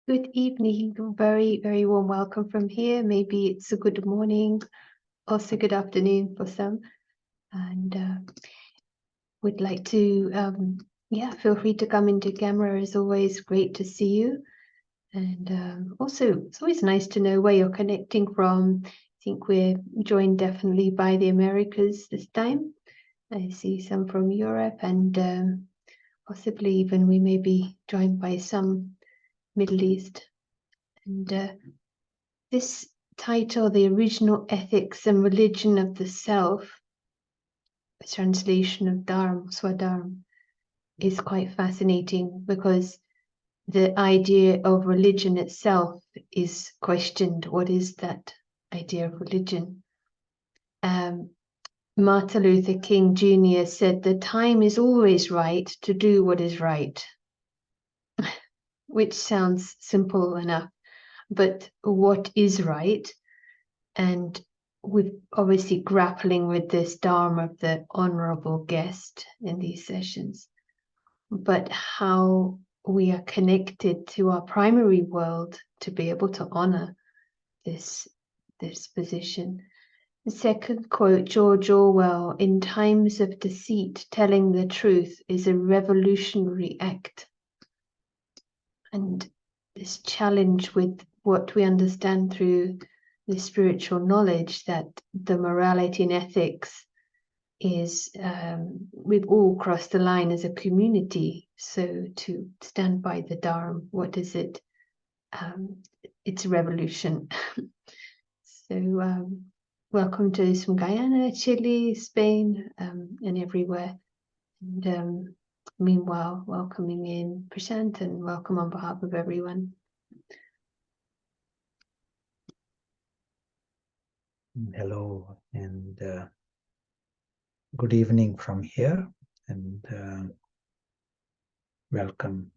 Good evening. Very, very warm welcome from here. Maybe it's a good morning, also good afternoon for some. And would like to, feel free to come into camera. As always, great to see you. And also, it's always nice to know where you're connecting from. I think we're joined definitely by the Americas this time. I see some from Europe, and possibly even we may be joined by some Middle East. And this title, The Original Ethics and Religion of the Self, a translation of Dharma, Swa Dharma, is quite fascinating because the idea of religion itself is questioned. What is that idea of religion? Martin Luther King Jr. said, "The time is always right to do what is right," which sounds simple enough, but what is right? And we're obviously grappling with this Dharma of the honorable guest in these sessions, but how we are connected to our primary world to be able to honor this position. The second quote, George Orwell, "In times of deceit, telling the truth is a revolutionary act." And this challenge with what we understand through the spiritual knowledge, that the morality and ethics is, we've all crossed the line as a community. So to stand by the Dharma, what is it? It's a revolution. So welcome to those from Guyana, Chile, Spain, and everywhere. And meanwhile, welcoming in Prashant, and welcome on behalf of everyone. Hello, and good evening from here, and welcome.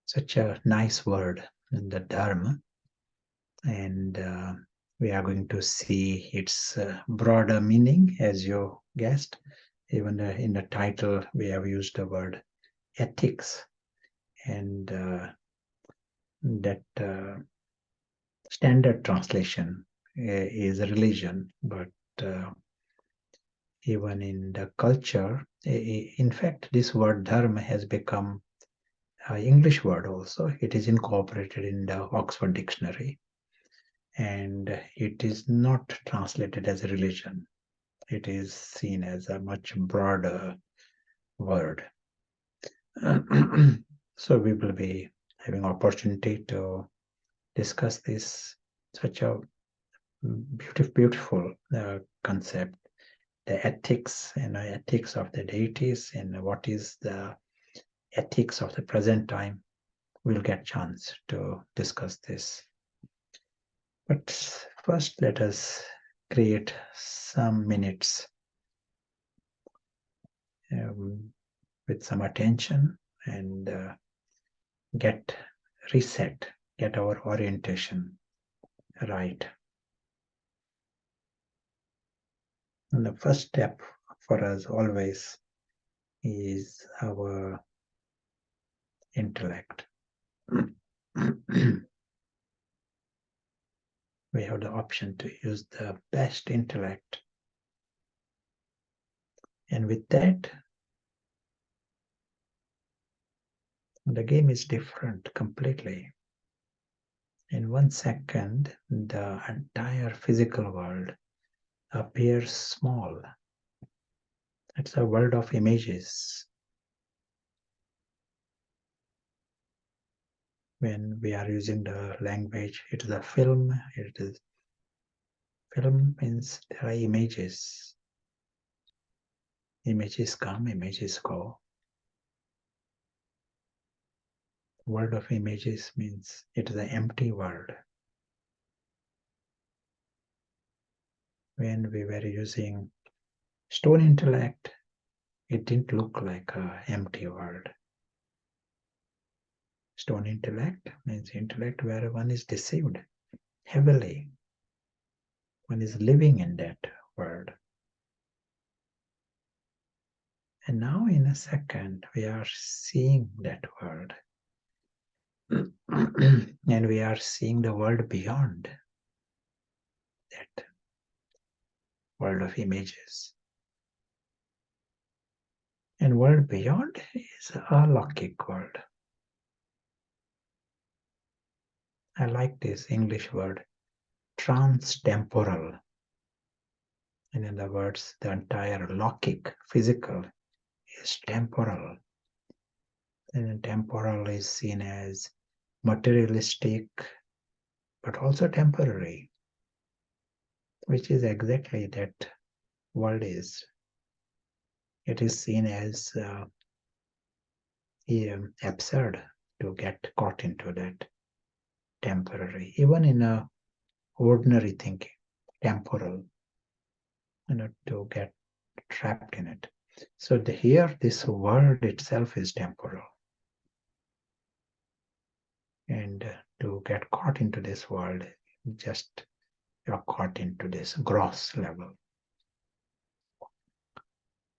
Such a nice word, the Dharma, and we are going to see its broader meaning, as you guessed. Even in the title, we have used the word ethics, and that standard translation is religion, but even in the culture, in fact, this word dharma has become an English word also. It is incorporated in the Oxford Dictionary, and it is not translated as a religion. It is seen as a much broader word. So we will be having opportunity to discuss this, such a beautiful concept, the ethics and ethics of the deities, and what is the ethics of the present time. We'll get chance to discuss this. But first, let us create some minutes with some attention and get reset, get our orientation right. And the first step for us always is our intellect. We have the option to use the best intellect. And with that, the game is different completely. In 1 second, the entire physical world appears small. It's a world of images. When we are using the language, it is a film. Film means there are images. Images come, images go. World of images means it is an empty world. When we were using stone intellect, it didn't look like an empty world. Stone intellect means intellect where one is deceived heavily. One is living in that world. And now in a second, we are seeing that world. And we are seeing the world beyond that world of images. And world beyond is a alokik world. I like this English word, trans-temporal. And in other words, the entire lokic, physical, is temporal. And temporal is seen as materialistic, but also temporary, which is exactly that world is. It is seen as absurd to get caught into that temporary, even in a ordinary thinking, temporal, to get trapped in it. So here, this world itself is temporal. And to get caught into this world, just you're caught into this gross level.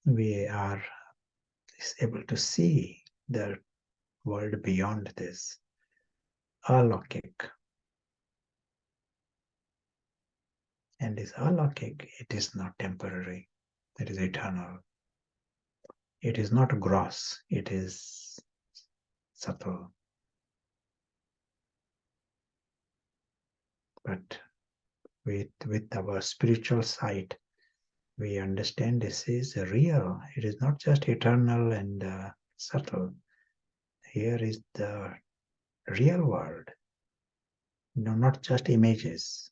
We are able to see the world beyond this, alokik. And this alokik, it is not temporary, it is eternal. It is not gross, it is subtle. But with our spiritual sight, we understand this is real. It is not just eternal and subtle. Here is the real world, not just images.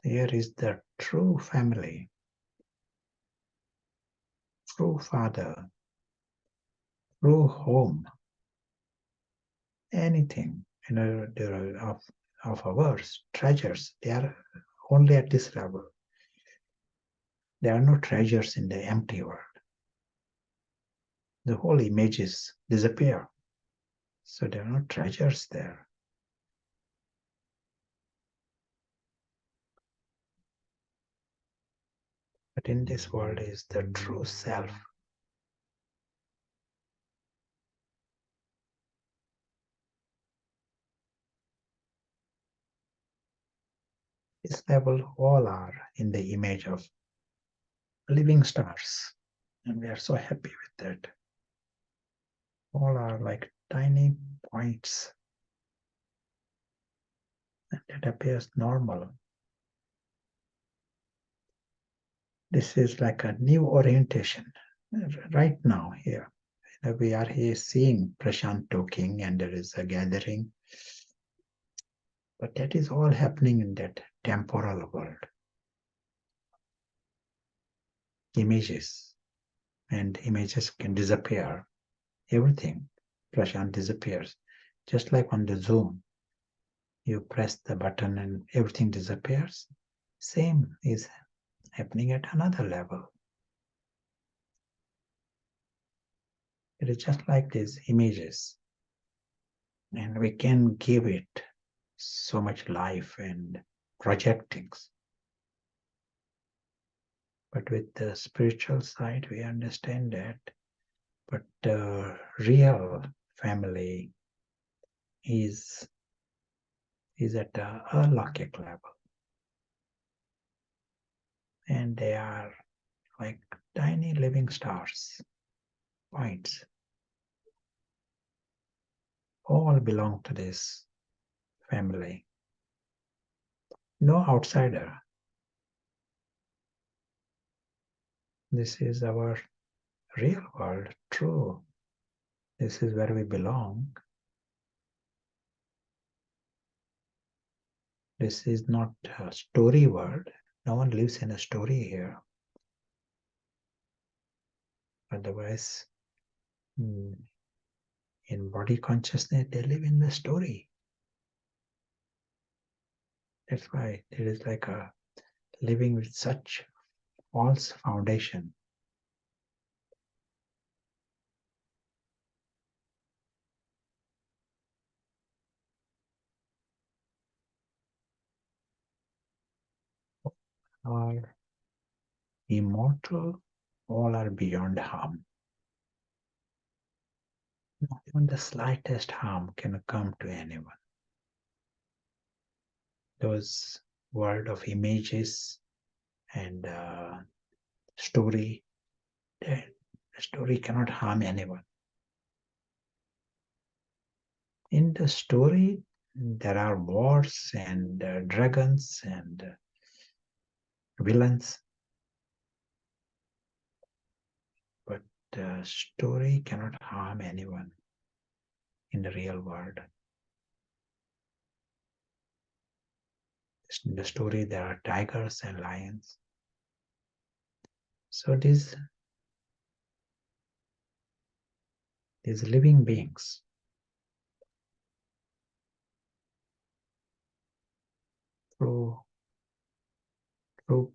Here is the true family, true father, true home, anything. There are of our treasures, they are only at this level. There are no treasures in the empty world. The whole images disappear. So there are no treasures there. But in this world is the true self. This level all are in the image of living stars. And we are so happy with that. All are like tiny points. And it appears normal. This is like a new orientation right now here. We are here seeing Prashant talking and there is a gathering. But that is all happening in that temporal world. Images. And images can disappear. Everything. Prashant disappears. Just like on the Zoom. You press the button and everything disappears. Same is happening at another level. It is just like these images. And we can give it so much life and project things. But with the spiritual side, we understand that. But the real family is at a alokik level. And they are like tiny living stars, points. All belong to this family. No outsider. This is our real world, true. This is where we belong. This is not a story world. No one lives in a story here. Otherwise, in body consciousness, they live in the story. That's why it is like a living with such false foundation. Are immortal all are beyond harm. Not even the slightest harm can come to anyone. Those world of images and story, the story cannot harm anyone. In the story, there are wars and dragons and villains, but the story cannot harm anyone in the real world. In the story, there are tigers and lions. So these living beings, true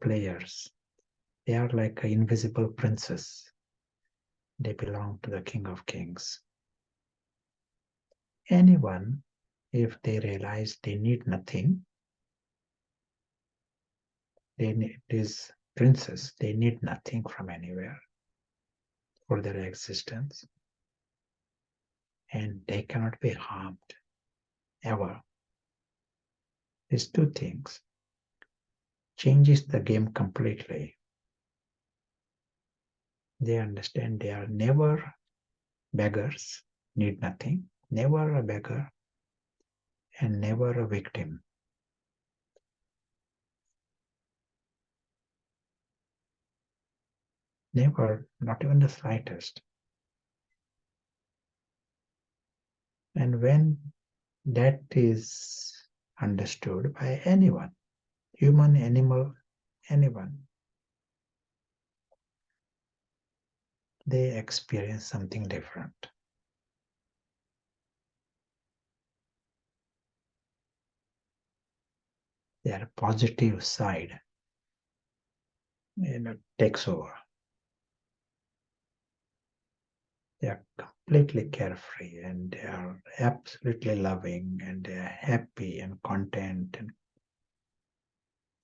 players, they are like an invisible princess. They belong to the King of Kings. Anyone, if they realize they need nothing, this princess, they need nothing from anywhere for their existence, and they cannot be harmed ever. These two things changes the game completely. They understand they are never beggars, need nothing, never a beggar, and never a victim. Never, not even the slightest. And when that is understood by anyone, human, animal, anyone, they experience something different. Their positive side, takes over. They are completely carefree and they are absolutely loving and they are happy and content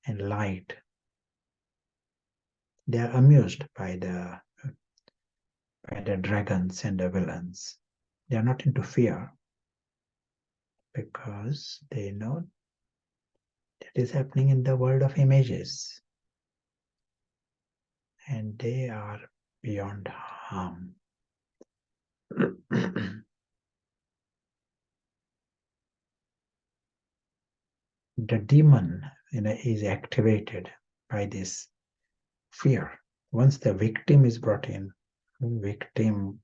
and light. They are amused by the dragons and the villains. They are not into fear because they know that is happening in the world of images and they are beyond harm. The demon is activated by this fear. Once the victim is brought in, victim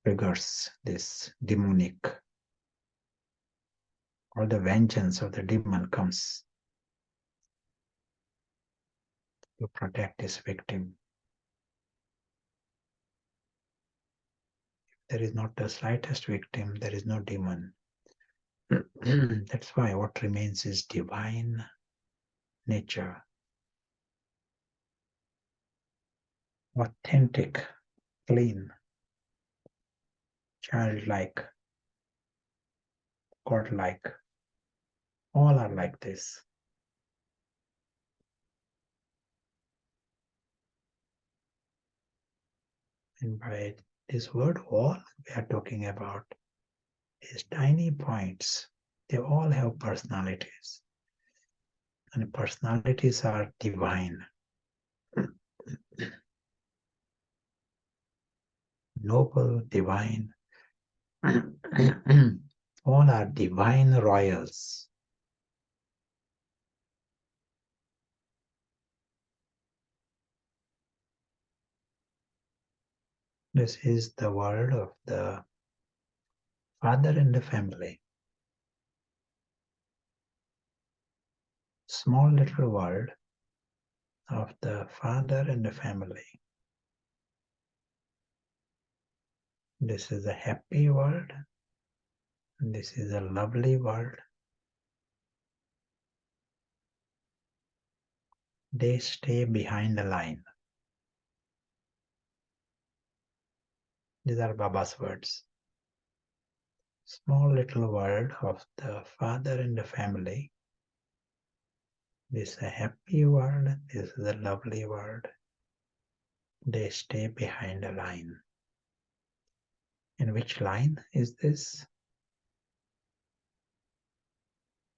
triggers this demonic, or the vengeance of the demon comes to protect his victim. If there is not the slightest victim, there is no demon. That's why what remains is divine nature, authentic, clean, childlike, godlike. All are like this. And by this word all, we are talking about these tiny points. They all have personalities. And personalities are divine. Noble, divine. All are divine royals. This is the world of the father and the family. Small little world of the father and the family. This is a happy world. This is a lovely world. They stay behind the line. These are Baba's words. Small little world of the father and the family. This is a happy world. This is a lovely world. They stay behind a line. And which line is this?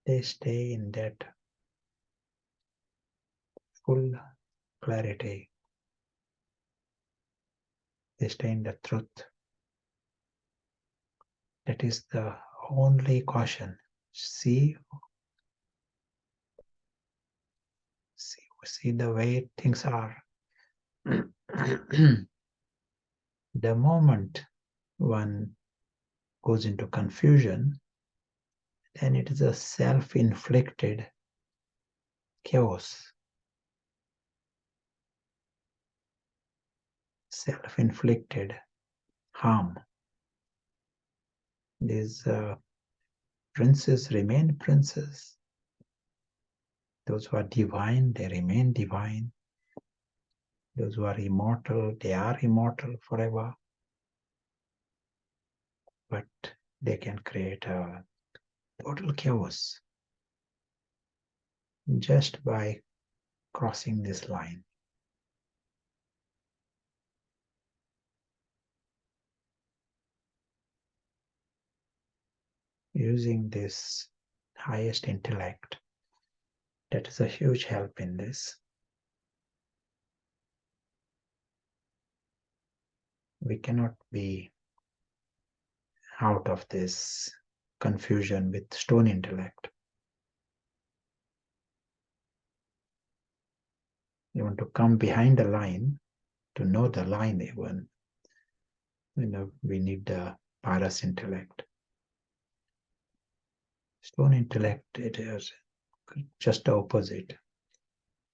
They stay in that full clarity. They stay in the truth. That is the only caution. See the way things are. The moment one goes into confusion, then it is a self-inflicted chaos. Self-inflicted harm. These princes remain princes. Those who are divine, they remain divine. Those who are immortal, they are immortal forever. But they can create a total chaos just by crossing this line. Using this highest intellect, that is a huge help in this. We cannot be out of this confusion with stone intellect. You want to come behind the line, to know the line even. We need the paras intellect. Stone intellect, it is just the opposite.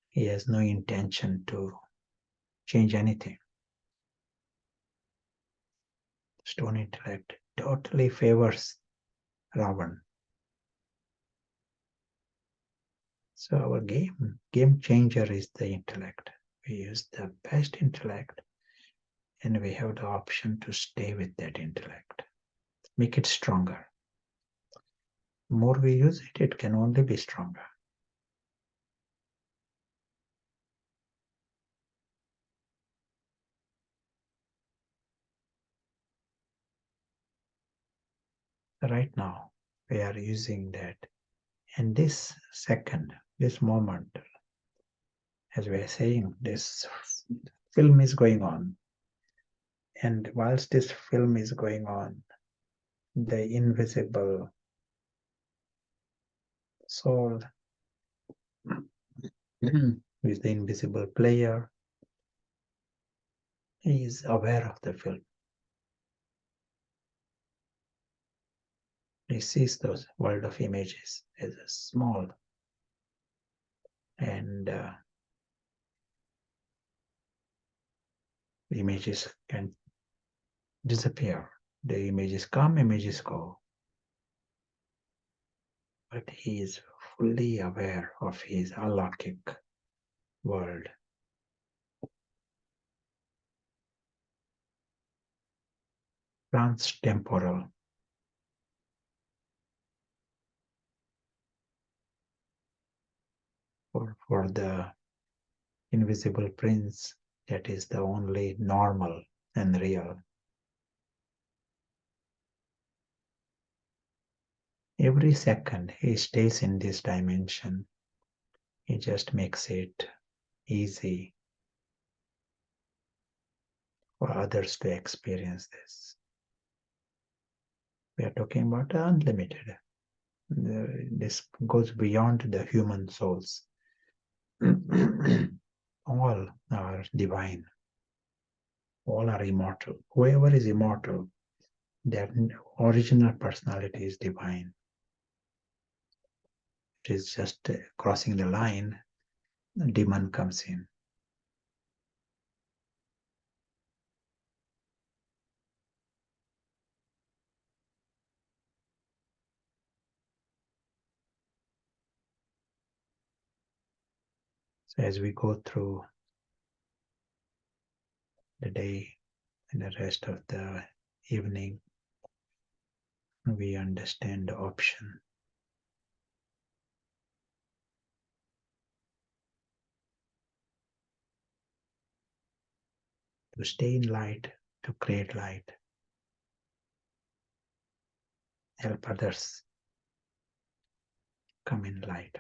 He has no intention to change anything. Stone intellect totally favors Ravan. So our game changer is the intellect. We use the best intellect, and we have the option to stay with that intellect. Make it stronger. The more we use it, it can only be stronger. Right now, we are using that. And this second, this moment, as we are saying, this film is going on. And whilst this film is going on, the invisible soul with the invisible player, he is aware of the film. He sees those world of images as a small and images can disappear. The images come, images go. But he is fully aware of his alaukic world. Trans-temporal. For the invisible prince, that is the only normal and real. Every second he stays in this dimension. He just makes it easy for others to experience this. We are talking about unlimited. This goes beyond the human souls. All are divine. All are immortal. Whoever is immortal, their original personality is divine. It is just crossing the line, the demon comes in. So as we go through the day and the rest of the evening, we understand the option. to stay in light, to create light, help others come in light,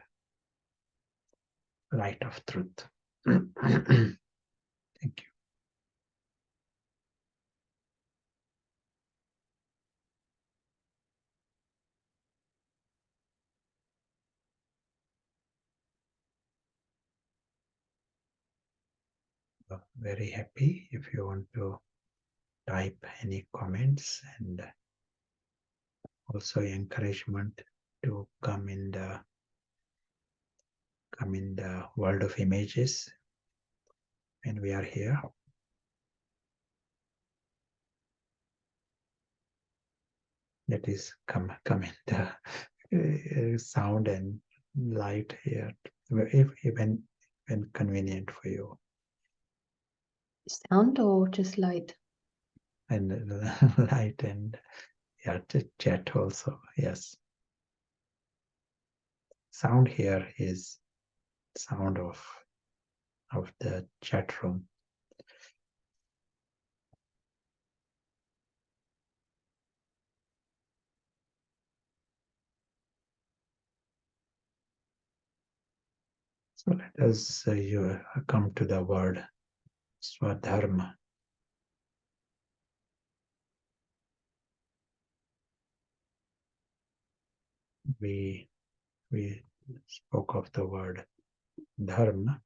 light of truth. Thank you. Very happy if you want to type any comments, and also encouragement to come in the world of images when we are here. That is come in the sound and light here, if even when convenient for you. Sound or just light? And light and chat also, yes. Sound here is sound of the chat room. So let us you come to the word Swa Dharma. We spoke of the word Dharma.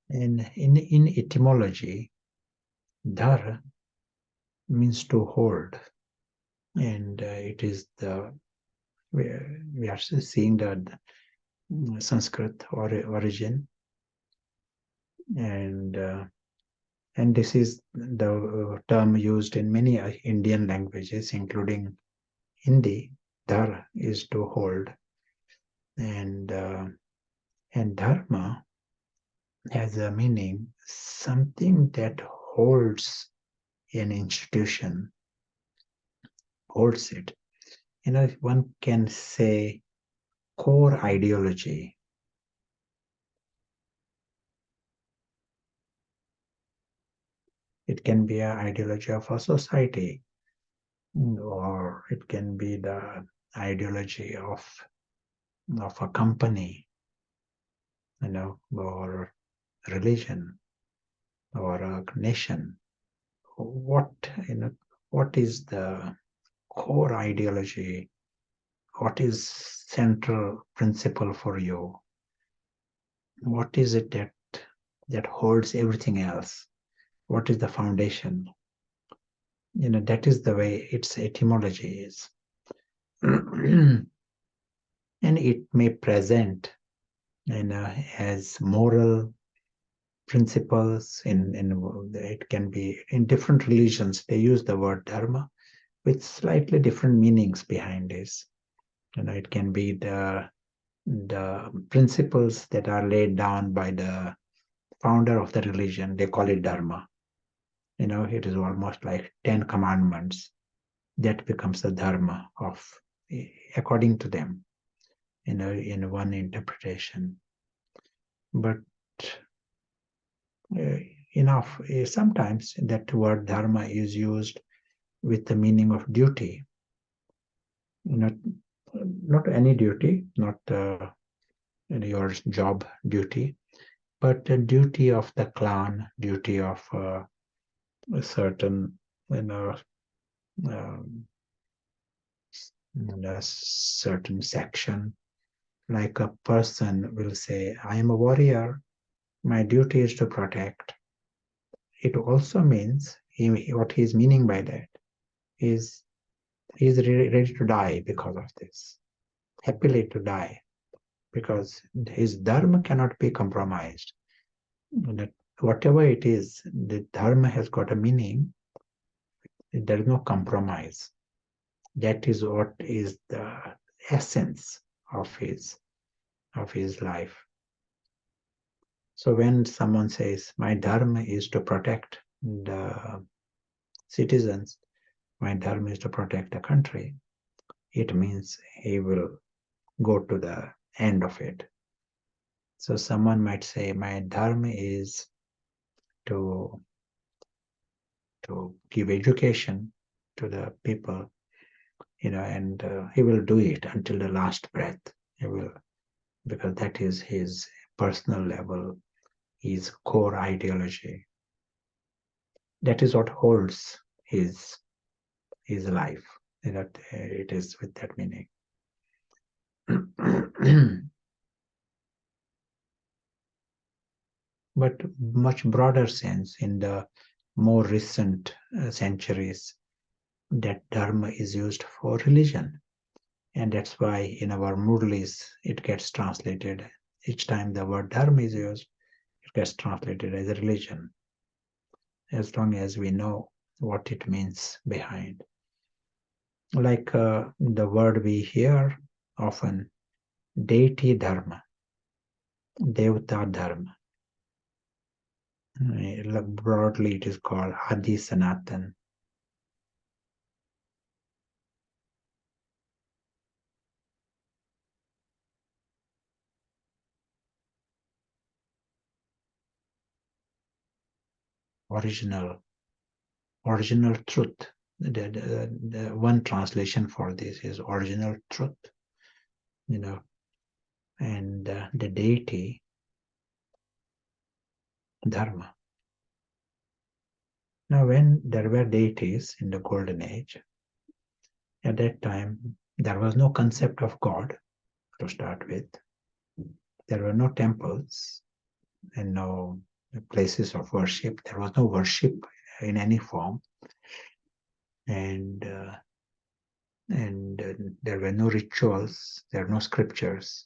And in etymology, Dhar means to hold. And it is we are seeing the Sanskrit origin. And this is the term used in many Indian languages, including Hindi. Dhar is to hold. And dharma has a meaning, something that holds an institution, holds it. One can say core ideology. It can be an ideology of a society, or it can be the ideology of a company, or religion, or a nation. What is the core ideology? What is central principle for you? What is it that holds everything else? What is the foundation? That is the way its etymology is. And it may present as moral principles. It can be in different religions. They use the word dharma with slightly different meanings behind this. It can be the principles that are laid down by the founder of the religion. They call it dharma. It is almost like 10 commandments. That becomes the dharma according to them, in one interpretation. But sometimes that word dharma is used with the meaning of duty. Not any duty, not your job duty, but the duty of the clan, duty of a certain, a certain section. Like a person will say, I am a warrior, my duty is to protect. It also means, what he's meaning by that is he's ready to die because of this, happily to die, because his dharma cannot be compromised. That whatever it is, the dharma has got a meaning. There is no compromise. That is what is the essence of his life. So when someone says, my dharma is to protect the citizens, my dharma is to protect the country, it means he will go to the end of it. So someone might say, my dharma is to give education to the people, and he will do it until the last breath. He will, because that is his personal level, his core ideology. That is what holds his life. That it is with that meaning. But much broader sense, in the more recent centuries, that dharma is used for religion. And that's why in our Murlis it gets translated. Each time the word dharma is used, it gets translated as a religion, as long as we know what it means behind. Like the word we hear often, deity dharma, devta dharma. Broadly it is called Adi Sanatan. Original truth. The one translation for this is original truth, and the deity dharma. Now, when there were deities in the golden age, at that time there was no concept of God to start with. There were no temples and no places of worship. There was no worship in any form, and there were no rituals. There were no scriptures.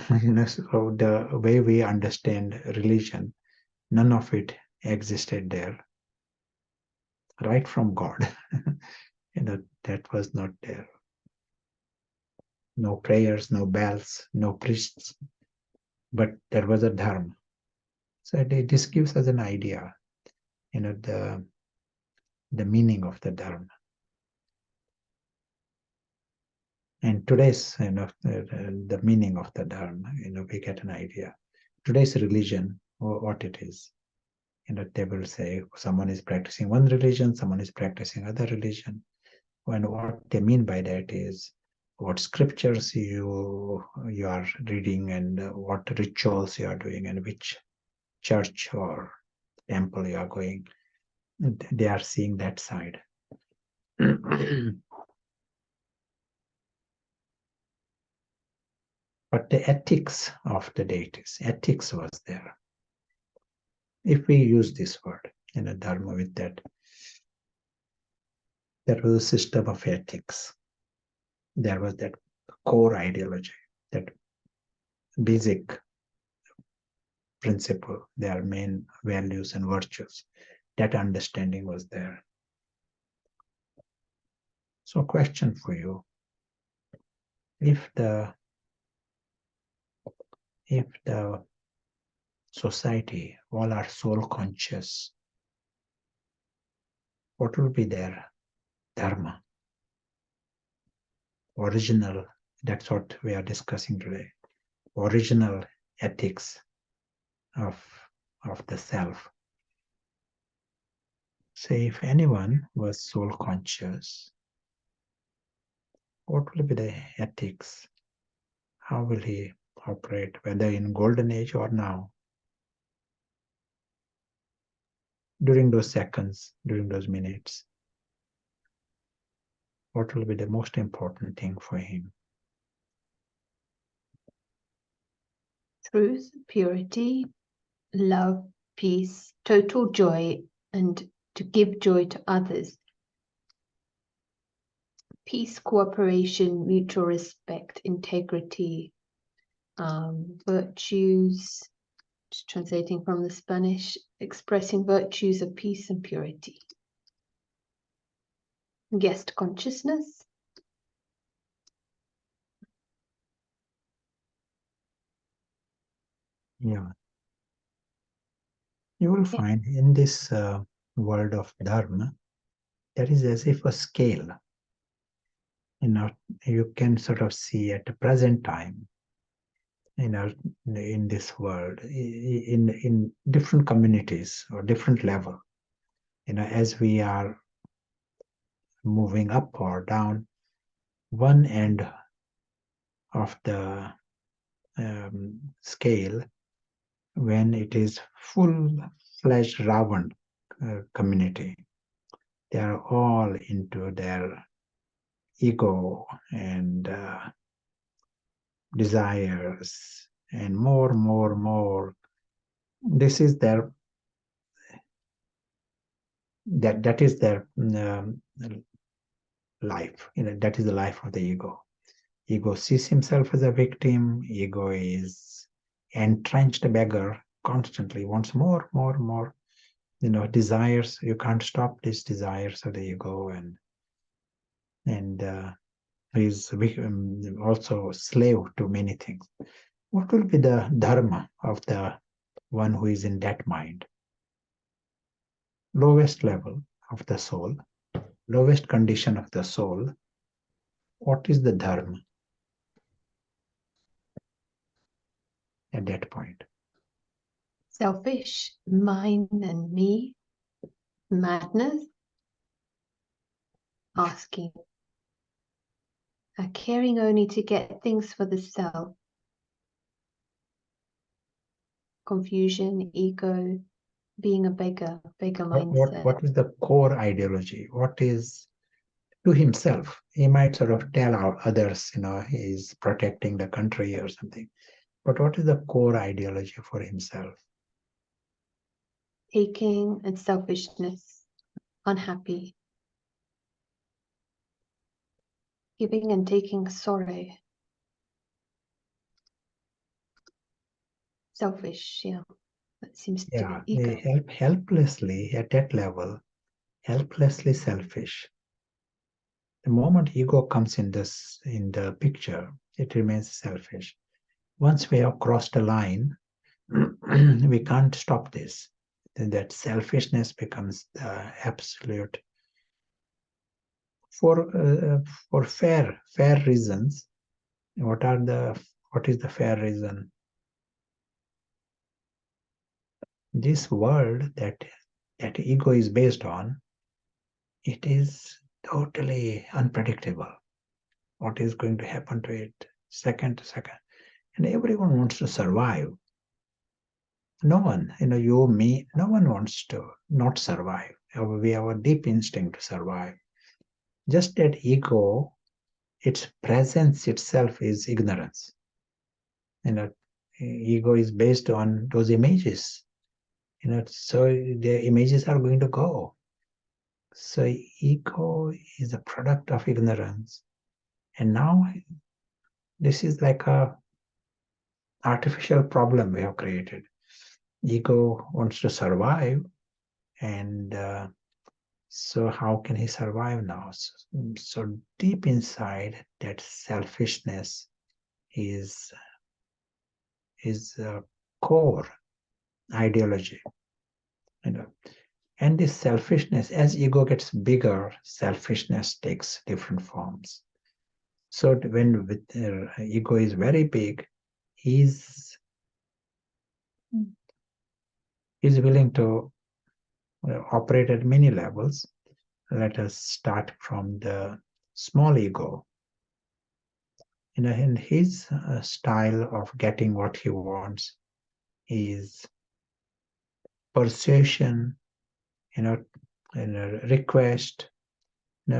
So the way we understand religion, none of it existed there. Right from God, that was not there. No prayers, no bells, no priests, but there was a dharma. So this gives us an idea, the meaning of the dharma. And today's, the meaning of the dharma, we get an idea. Today's religion, what it is, they will say someone is practicing one religion, someone is practicing other religion. And what they mean by that is what scriptures you are reading, and what rituals you are doing, and which church or temple you are going. They are seeing that side. But the ethics of the deities, ethics was there. If we use this word, dharma, with that, there was a system of ethics. There was that core ideology, that basic principle, their main values and virtues. That understanding was there. So, question for you: if the society all are soul conscious, what will be their dharma? Original, that's what we are discussing today. Original ethics of the self. Say, if anyone was soul conscious, what will be the ethics? How will he operate, whether in golden age or now? During those seconds, during those minutes, what will be the most important thing for him? Truth, purity, love, peace, total joy, and to give joy to others. Peace, cooperation, mutual respect, integrity, virtues, just translating from the Spanish, expressing virtues of peace and purity. Guest consciousness. Yeah. You will find in this world of dharma, there is as if a scale. You can sort of see at the present time, in this world, in different communities or different level. As we are moving up or down, one end of the scale, when it is full-fledged Ravan community, they are all into their ego and desires and more. This is their that is their life. That is the life of the ego. Ego sees himself as a victim. Ego is entrenched beggar, constantly wants more. Desires. You can't stop these desires of the ego, and is also slave to many things. What will be the dharma of the one who is in that mind? Lowest level of the soul, lowest condition of the soul. What is the dharma at that point? Selfish, mine and me, madness, asking, caring only to get things for the self, confusion, ego, being a beggar mindset. What is the core ideology? What is to himself? He might sort of tell our others, he's protecting the country or something. But what is the core ideology for himself? Taking and selfishness, unhappy. Giving and taking sorrow. Selfish, yeah. That seems to be ego. Helplessly at that level, helplessly selfish. The moment ego comes in the picture, it remains selfish. Once we have crossed a line, we can't stop this. Then that selfishness becomes the absolute. For fair reasons, what is the fair reason? This world that ego is based on, it is totally unpredictable. What is going to happen to it second to second? And everyone wants to survive. No one, you, me, no one wants to not survive. We have a deep instinct to survive. Just that ego, its presence itself is ignorance. Ego is based on those images. So the images are going to go. So ego is a product of ignorance. And now this is like a artificial problem we have created. Ego wants to survive, and so how can he survive now? So deep inside, that selfishness is a core ideology. And this selfishness, as ego gets bigger, selfishness takes different forms. So when ego is very big, he's willing to operate at many levels. Let us start from the small ego. In his style of getting what he wants is persuasion, and a request.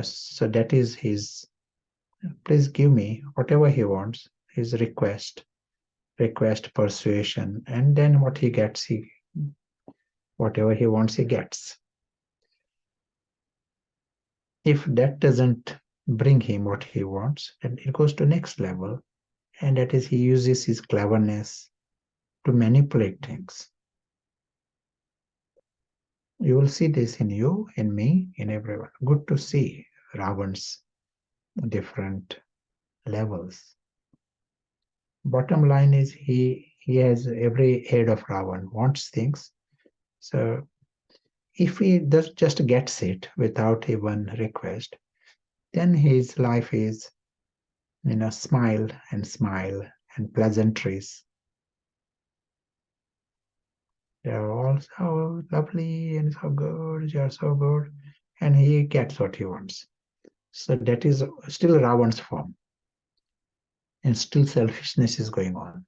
So that is his. Please give me whatever he wants. His request, persuasion, and then what he gets, whatever he wants, he gets. If that doesn't bring him what he wants, then it goes to next level, and that is he uses his cleverness to manipulate things. You will see this in you, in me, in everyone. Good to see Ravan's different levels. Bottom line is he has every head of Ravan, wants things. So if he just gets it without even request, then his life is smile and smile and pleasantries. They are all so lovely and so good, you are so good, and he gets what he wants. So that is still Ravan's form, and still selfishness is going on.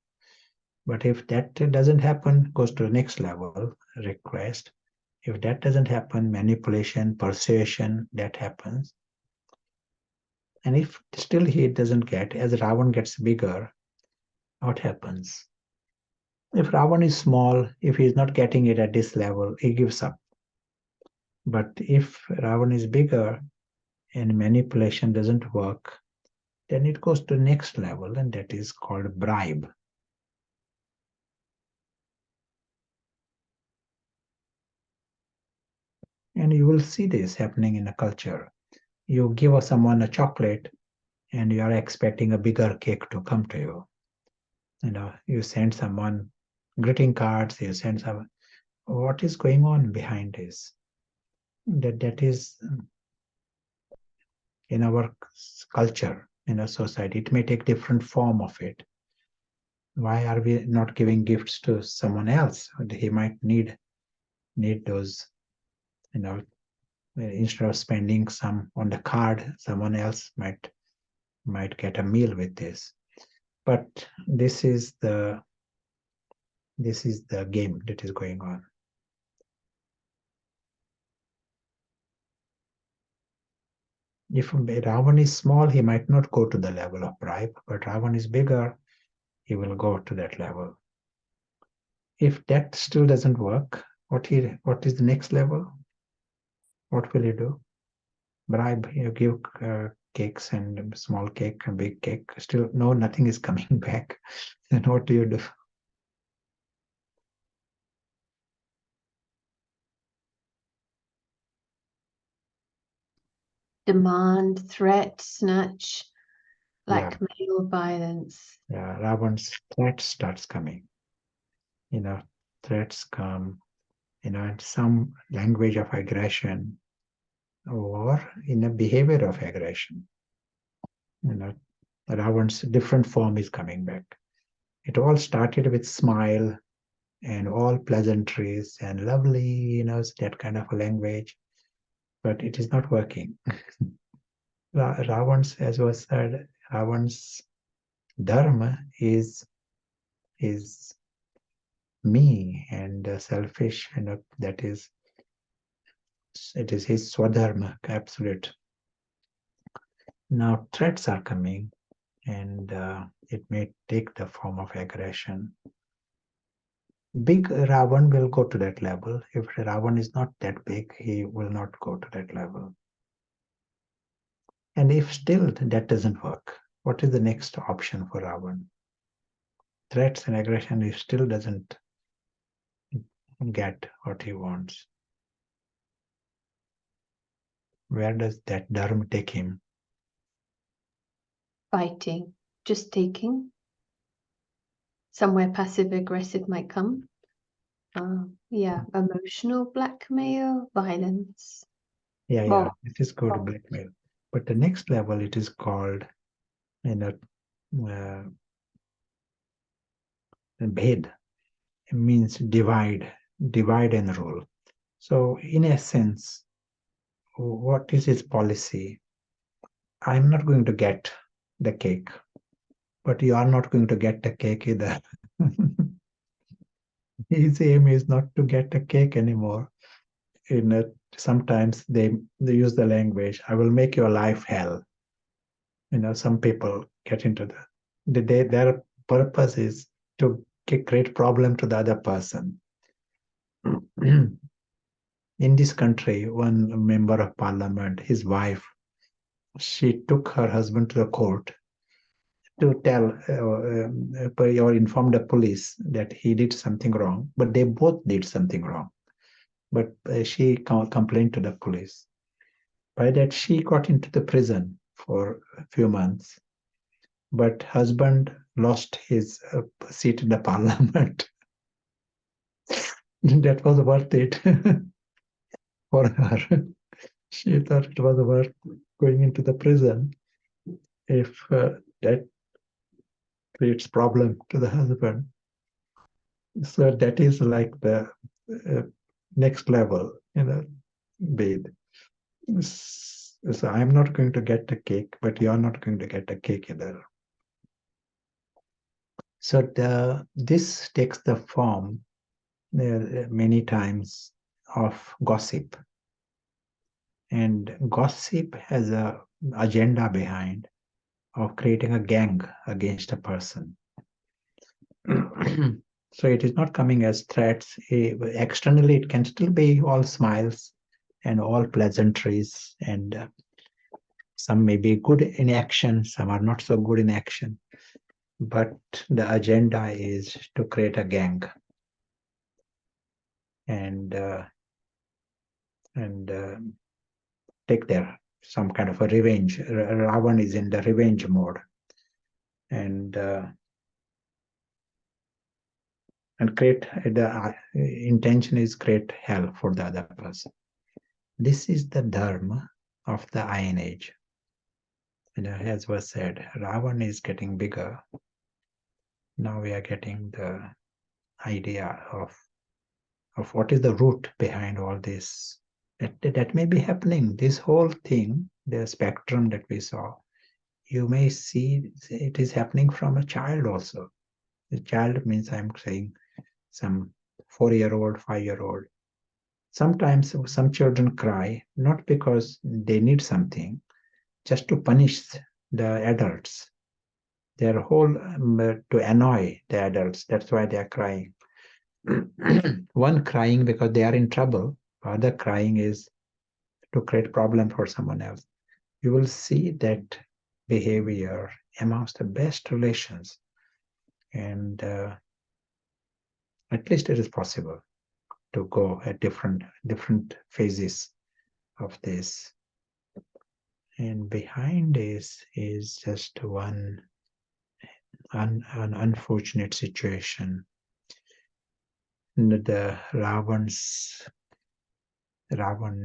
But if that doesn't happen, goes to the next level, request. If that doesn't happen, manipulation, persuasion, that happens. And if still he doesn't get, as Ravan gets bigger, what happens? If Ravan is small, if he is not getting it at this level, he gives up. But if Ravan is bigger and manipulation doesn't work, then it goes to the next level, and that is called bribe. And you will see this happening in a culture. You give someone a chocolate and you are expecting a bigger cake to come to you. You send someone greeting cards, you send some. What is going on behind this? That is in our culture, in our society. It may take different form of it. Why are we not giving gifts to someone else? He might need those, instead of spending some on the card, someone else might get a meal with this. But this is the game that is going on. If Ravan is small, he might not go to the level of bribe, but Ravan is bigger, he will go to that level. If that still doesn't work, what is the next level? What will you do? Bribe, you give cakes and small cake and big cake. Still, no, nothing is coming back. Then what do you do? Demand, threat, snatch, blackmail, violence. Yeah, Ravan's threat starts coming. Threats come, in some language of aggression or in a behavior of aggression. Ravan's different form is coming back. It all started with smile and all pleasantries and lovely, that kind of a language, but it is not working. Ravan's, as was said, Ravan's dharma is me and selfish, that is, it is his Swa Dharma, absolute. Now threats are coming, and it may take the form of aggression. Big Ravan will go to that level. If Ravan is not that big, he will not go to that level. And if still that doesn't work, what is the next option for Ravan? Threats and aggression, if still doesn't get what he wants, where does that dharma take him? Fighting, just taking. Somewhere passive aggressive might come. Emotional blackmail, violence. Yeah, it is called blackmail. But the next level, it is called, bhed. It means divide and rule. So in essence, what is his policy? I'm not going to get the cake, but you are not going to get the cake either. His aim is not to get a cake anymore. Sometimes they use the language, I will make your life hell. Some people get into their purpose is to create problem to the other person. In this country, one member of parliament, his wife, she took her husband to the court to tell or inform the police that he did something wrong, but they both did something wrong. But she complained to the police. By that, she got into the prison for a few months. But husband lost his seat in the parliament. That was worth it for her. She thought it was worth going into the prison if that creates problem to the husband. So that is like the next level, bid. So I'm not going to get a cake, but you're not going to get a cake either. So this takes the form many times of gossip. And gossip has a agenda behind of creating a gang against a person. So it is not coming as threats. Externally, it can still be all smiles and all pleasantries, and some may be good in action, some are not so good in action. But the agenda is to create a gang and take their some kind of a revenge. Ravan is in the revenge mode, and create the intention is create hell for the other person. This is the dharma of the Iron Age. As was said, Ravan is getting bigger. Now we are getting the idea of what is the root behind all this. That may be happening. This whole thing, the spectrum that we saw, you may see it is happening from a child also. The child means I'm saying some 4-year-old, 5-year-old. Sometimes some children cry, not because they need something, just to punish the adults. Their whole to annoy the adults. That's why they are crying. One crying because they are in trouble. Other crying is to create problem for someone else. You will see that behavior amongst the best relations, and at least it is possible to go at different phases of this. And behind this is just an unfortunate situation. The Ravan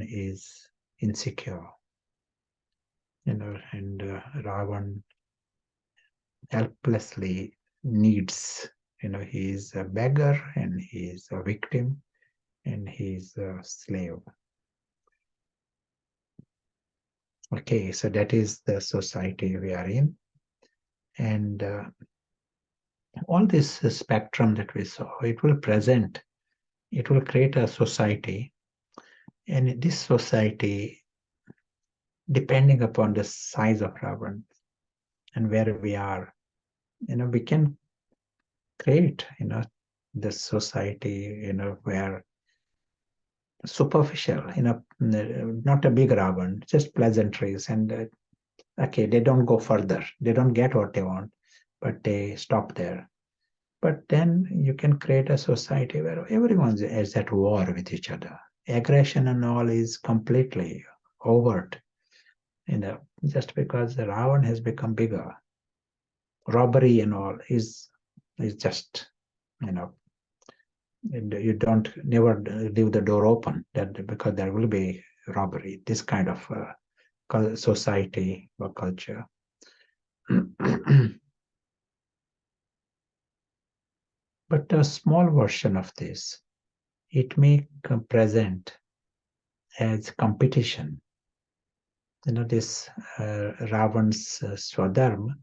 is insecure, and Ravan helplessly needs, he is a beggar and he is a victim and he is a slave. Okay, so that is the society we are in. And all this spectrum that we saw, it will create a society. And this society, depending upon the size of Ravan and where we are, we can create, the society, where superficial, not a big Ravan, just pleasantries, and okay, they don't go further. They don't get what they want, but they stop there. But then you can create a society where everyone is at war with each other. Aggression and all is completely overt, just because the Ravan has become bigger. Robbery and all is just, you don't never leave the door open, that because there will be robbery. This kind of society or culture. But a small version of this, it may present as competition. This Ravan's Swa Dharma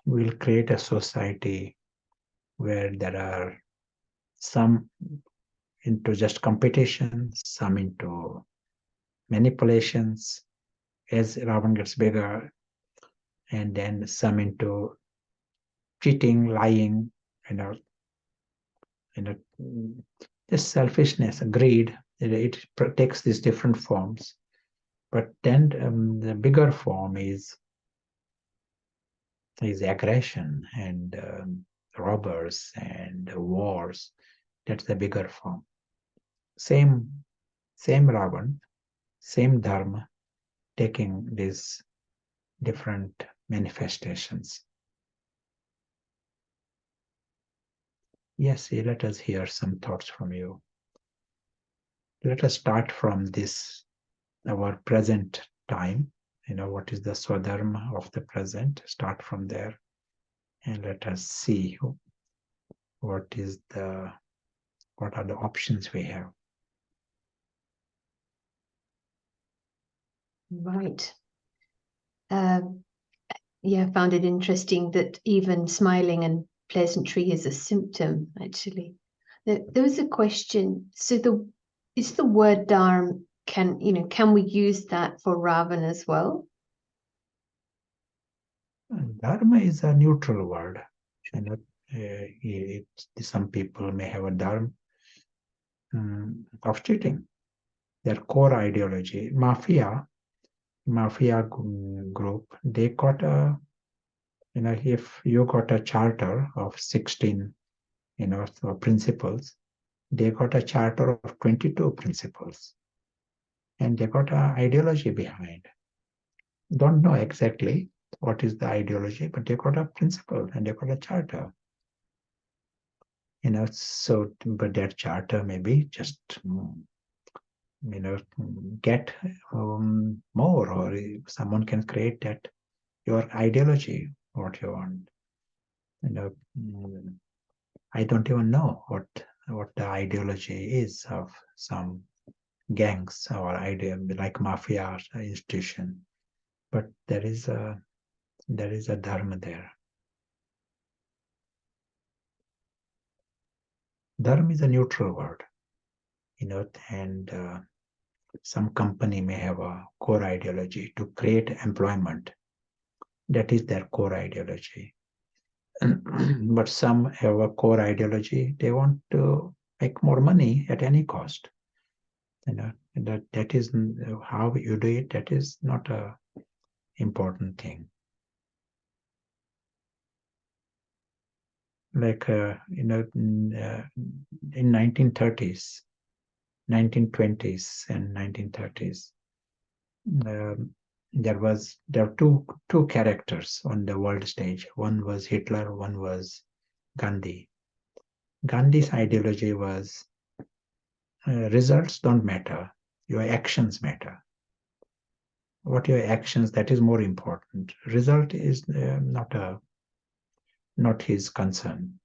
will create a society where there are some into just competition, some into manipulations as Ravan gets bigger, and then some into cheating, lying, this selfishness, greed. It takes these different forms. But then the bigger form is aggression and robbers and wars. That's the bigger form. Same Ravan, same Dharma, taking these different manifestations. Yes, let us hear some thoughts from you. Let us start from this, our present time. What is the Swa Dharma of the present? Start from there. and let us see what are the options we have. Right. Yeah, I found it interesting that even smiling and pleasantry is a symptom, actually. There was a question. So is the word dharma, can we use that for Ravan as well? Dharma is a neutral word. Some people may have a dharma of cheating. Their core ideology, mafia group, they got if you got a charter of 16, principles, they got a charter of 22 principles, and they got an ideology behind. Don't know exactly what is the ideology, but they got a principle and they got a charter. So, but that charter maybe just get more, or someone can create that your ideology, what you want. I don't even know what the ideology is of some gangs or idea like mafia institution, but there is a dharma there. Dharma is a neutral word, and some company may have a core ideology to create employment. That is their core ideology. But some have a core ideology. They want to make more money at any cost. That is how you do it. That is not a important thing. Like in 1930s, 1920s, and 1930s, there were two characters on the world stage. One was Hitler, one was Gandhi. Gandhi's ideology was results don't matter, your actions matter. What your actions, that is more important. Result is not his concern,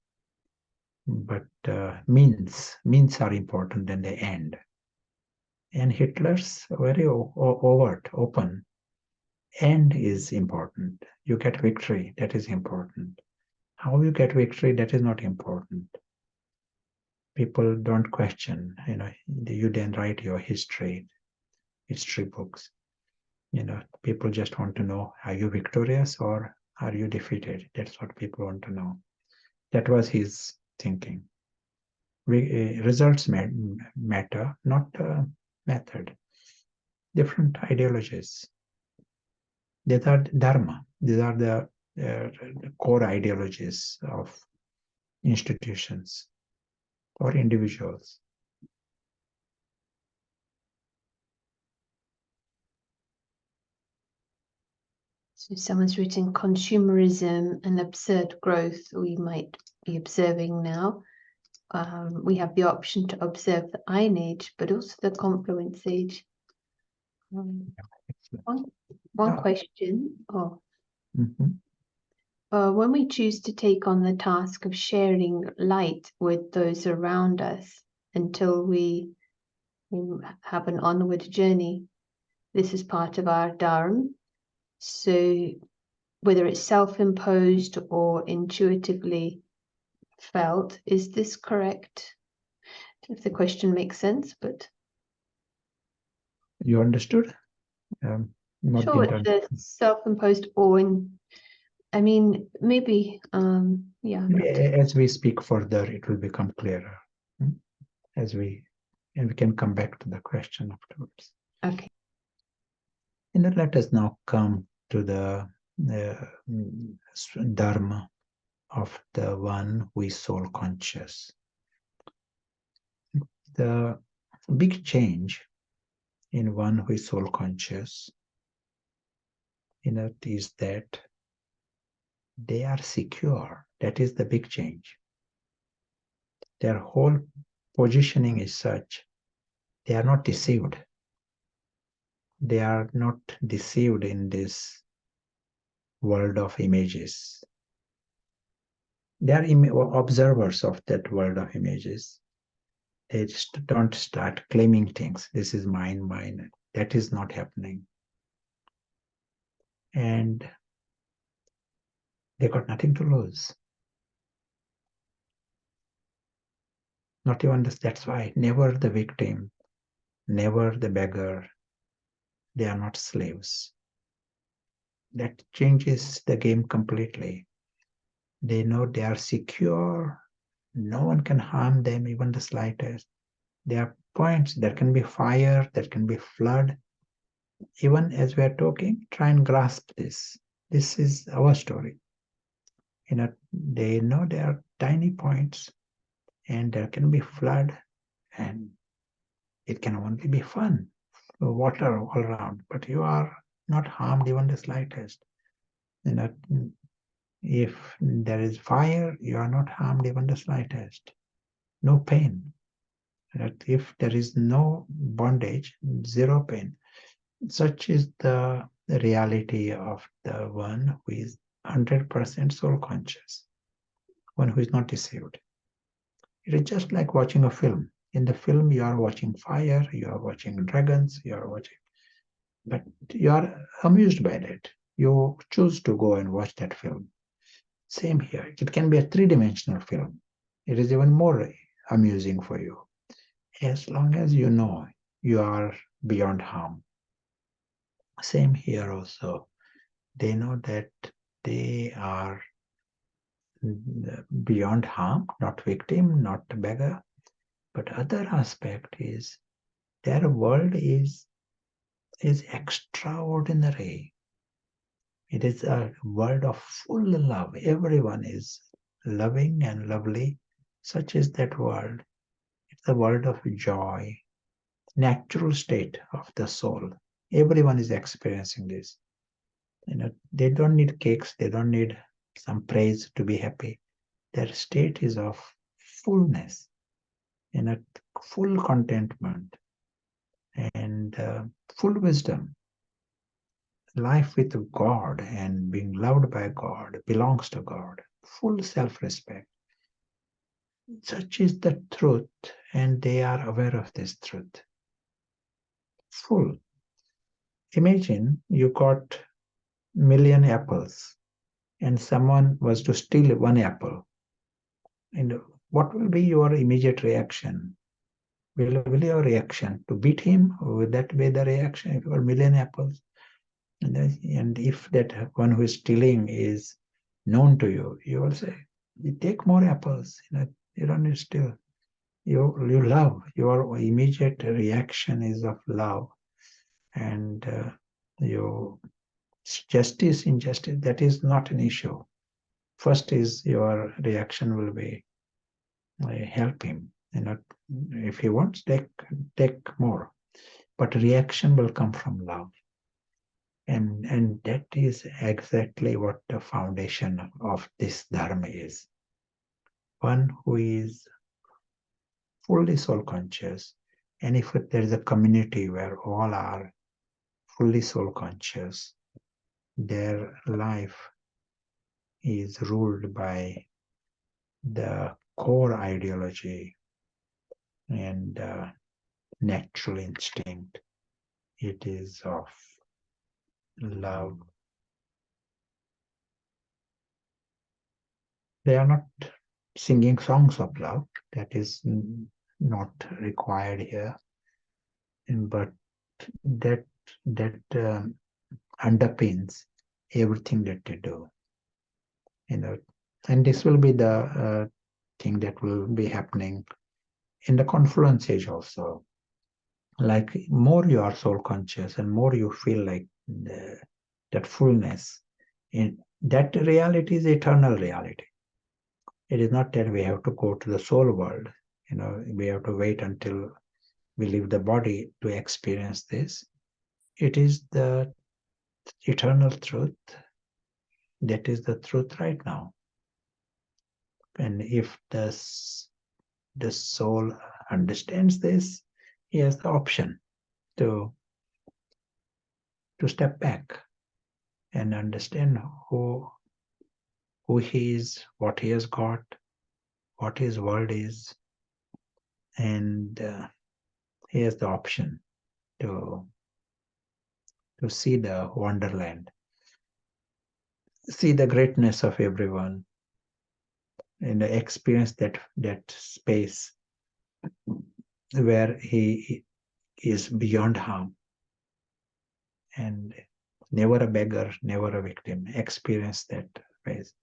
but means are important than the end. And Hitler's very overt, open. End is important. You get victory, that is important. How you get victory, that is not important. People don't question, you then write your history books. People just want to know, are you victorious or are you defeated? That's what people want to know. That was his thinking. Results matter, not method. Different ideologies. These are dharma. These are the core ideologies of institutions or individuals. So someone's written consumerism and absurd growth we might be observing now. We have the option to observe the Iron Age, but also the Confluence Age. One question. When we choose to take on the task of sharing light with those around us until we have an onward journey, this is part of our dharma. So whether it's self-imposed or intuitively felt, is this correct? If the question makes sense, but you understood? sure, it's a self-imposed or maybe yeah. As we speak further, it will become clearer. And we can come back to the question afterwards. Okay. And then let us now come to the dharma of the one who is soul conscious. The big change in one who is soul conscious, is that they are secure. That is the big change. Their whole positioning is such, they are not deceived. They are not deceived in this world of images. They are observers of that world of images. They just don't start claiming things. This is mine, mine. That is not happening. And they got nothing to lose. Not even this. That's why never the victim, never the beggar. They are not slaves. That changes the game completely. They know they are secure. No one can harm them, even the slightest. There are points. There can be fire, there can be flood. Even as we are talking, try and grasp this. This is our story. They know there are tiny points, and there can be flood, and it can only be fun. Water all around, but you are not harmed even the slightest. If there is fire, you are not harmed even the slightest. No pain. If there is no bondage, zero pain. Such is the reality of the one who is 100% soul conscious, one who is not deceived. It is just like watching a film. In the film, you are watching fire, you are watching dragons, you are watching, but you are amused by that. You choose to go and watch that film. Same here. It can be a three-dimensional film. It is even more amusing for you. As long as you know you are beyond harm. Same here also. They know that they are beyond harm, not victim, not beggar. But other aspect is their world is extraordinary. It is a world of full love. Everyone is loving and lovely. Such is that world. It's a world of joy, natural state of the soul. Everyone is experiencing this. They don't need cakes. They don't need some praise to be happy. Their state is of fullness, full contentment and full wisdom. Life with God and being loved by God belongs to God. Full self-respect. Such is the truth, and they are aware of this truth. Full. Imagine you got million apples and someone was to steal one apple. And what will be your immediate reaction? Will your reaction to beat him? Will that be the reaction if you got million apples? And if that one who is stealing is known to you, you will say, you take more apples. You don't need to steal. You love. Your immediate reaction is of love. And you justice, injustice, that is not an issue. First is your reaction will be help him. If he wants, take more. But reaction will come from love. And that is exactly what the foundation of this Dharma is. One who is fully soul conscious. And if there is a community where all are fully soul conscious, their life is ruled by the core ideology and natural instinct. It is of love. They are not singing songs of love. That is not required here. But that underpins everything that they do. And this will be the thing that will be happening in the confluence age also. Like more you are soul conscious and more you feel like that fullness, in that reality is eternal reality. It is not that we have to go to the soul world. We have to wait until we leave the body to experience this. It is the eternal truth. That is the truth right now. And if the soul understands this, he has the option to step back and understand who who he is, what he has got, what his world is, and he has the option to see the wonderland, see the greatness of everyone, and experience that space where he is beyond harm and never a beggar, never a victim. Experience that phase.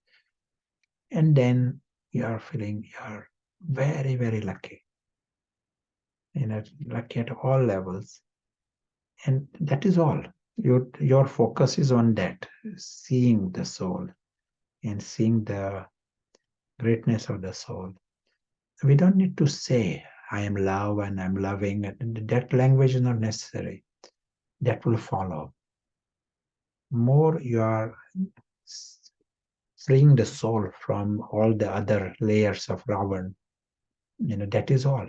And then you are feeling you are very, very lucky. Lucky at all levels. And that is all. Your focus is on that, seeing the soul and seeing the greatness of the soul. We don't need to say, I am love and I'm loving. That language is not necessary. That will follow. More you are freeing the soul from all the other layers of Ravan. That is all.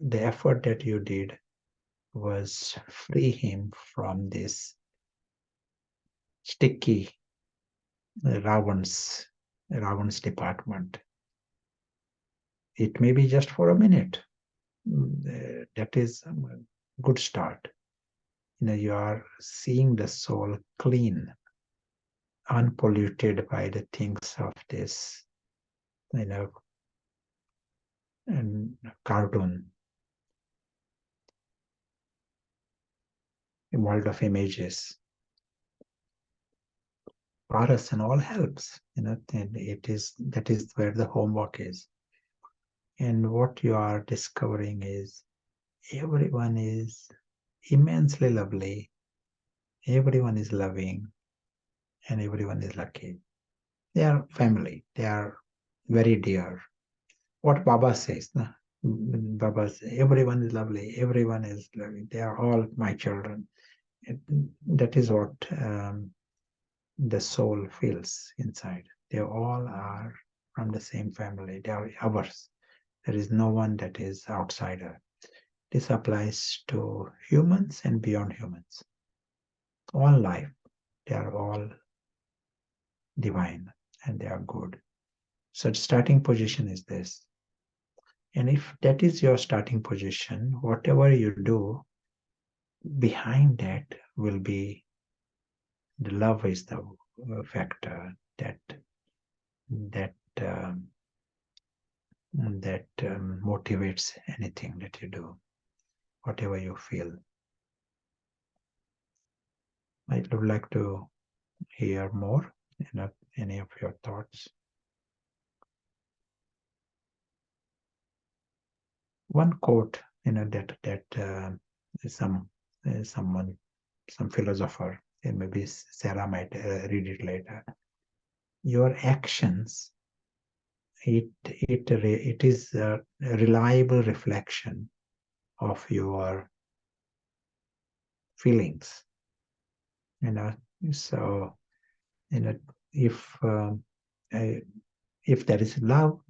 The effort that you did was free him from this sticky Ravan's department. It may be just for a minute. That is a good start. You are seeing the soul clean, unpolluted by the things of this, and cartoon, a world of images. Paras and all helps, and that is where the homework is. And what you are discovering is everyone is immensely lovely, everyone is loving, and everyone is lucky. They are family, they are very dear. What Baba says, Baba says, everyone is lovely, everyone is loving, they are all my children. That is what the soul feels inside. They all are from the same family, they are ours. There is no one that is outsider. This applies to humans and beyond humans. All life, they are all divine and they are good. So starting position is this. And if that is your starting position, whatever you do, behind that will be the love is the factor that motivates anything that you do, whatever you feel. I would like to hear more, any of your thoughts. One quote, that some philosopher, and maybe Sarah might read it later. Your actions, it is a reliable reflection of your feelings. So if there is love,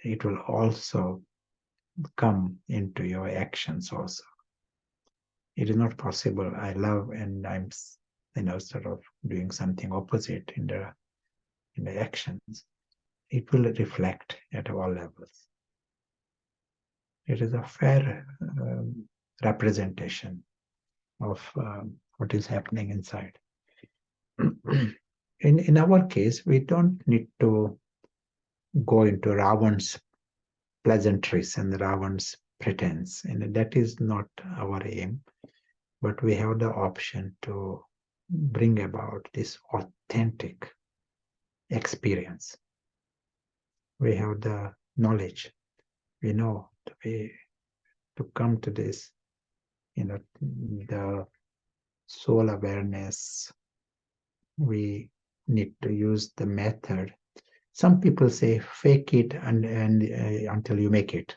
it will also come into your actions also. It is not possible I love and I'm sort of doing something opposite in the actions. It will reflect at all levels. It is a fair representation of what is happening inside. In our case, we don't need to go into Ravan's pleasantries and Ravan's pretense, and that is not our aim. But we have the option to bring about this authentic experience. We have the knowledge. We know to come to this, the soul awareness. We need to use the method. Some people say fake it and until you make it.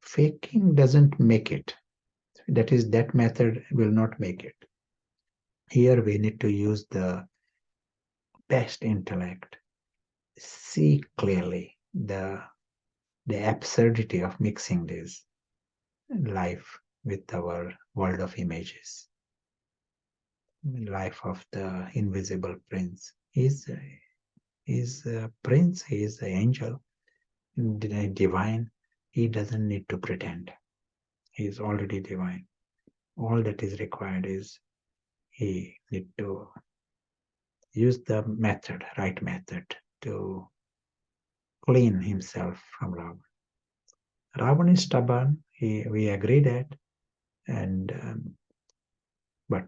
Faking doesn't make it. That method will not make it. Here we need to use the best intellect, see clearly the absurdity of mixing this life with our world of images. Life of the invisible prince is He's a prince, he is an angel, divine. He doesn't need to pretend. He is already divine. All that is required is he need to use the method, right method, to clean himself from Ravan. Ravan is stubborn. We agree that, and but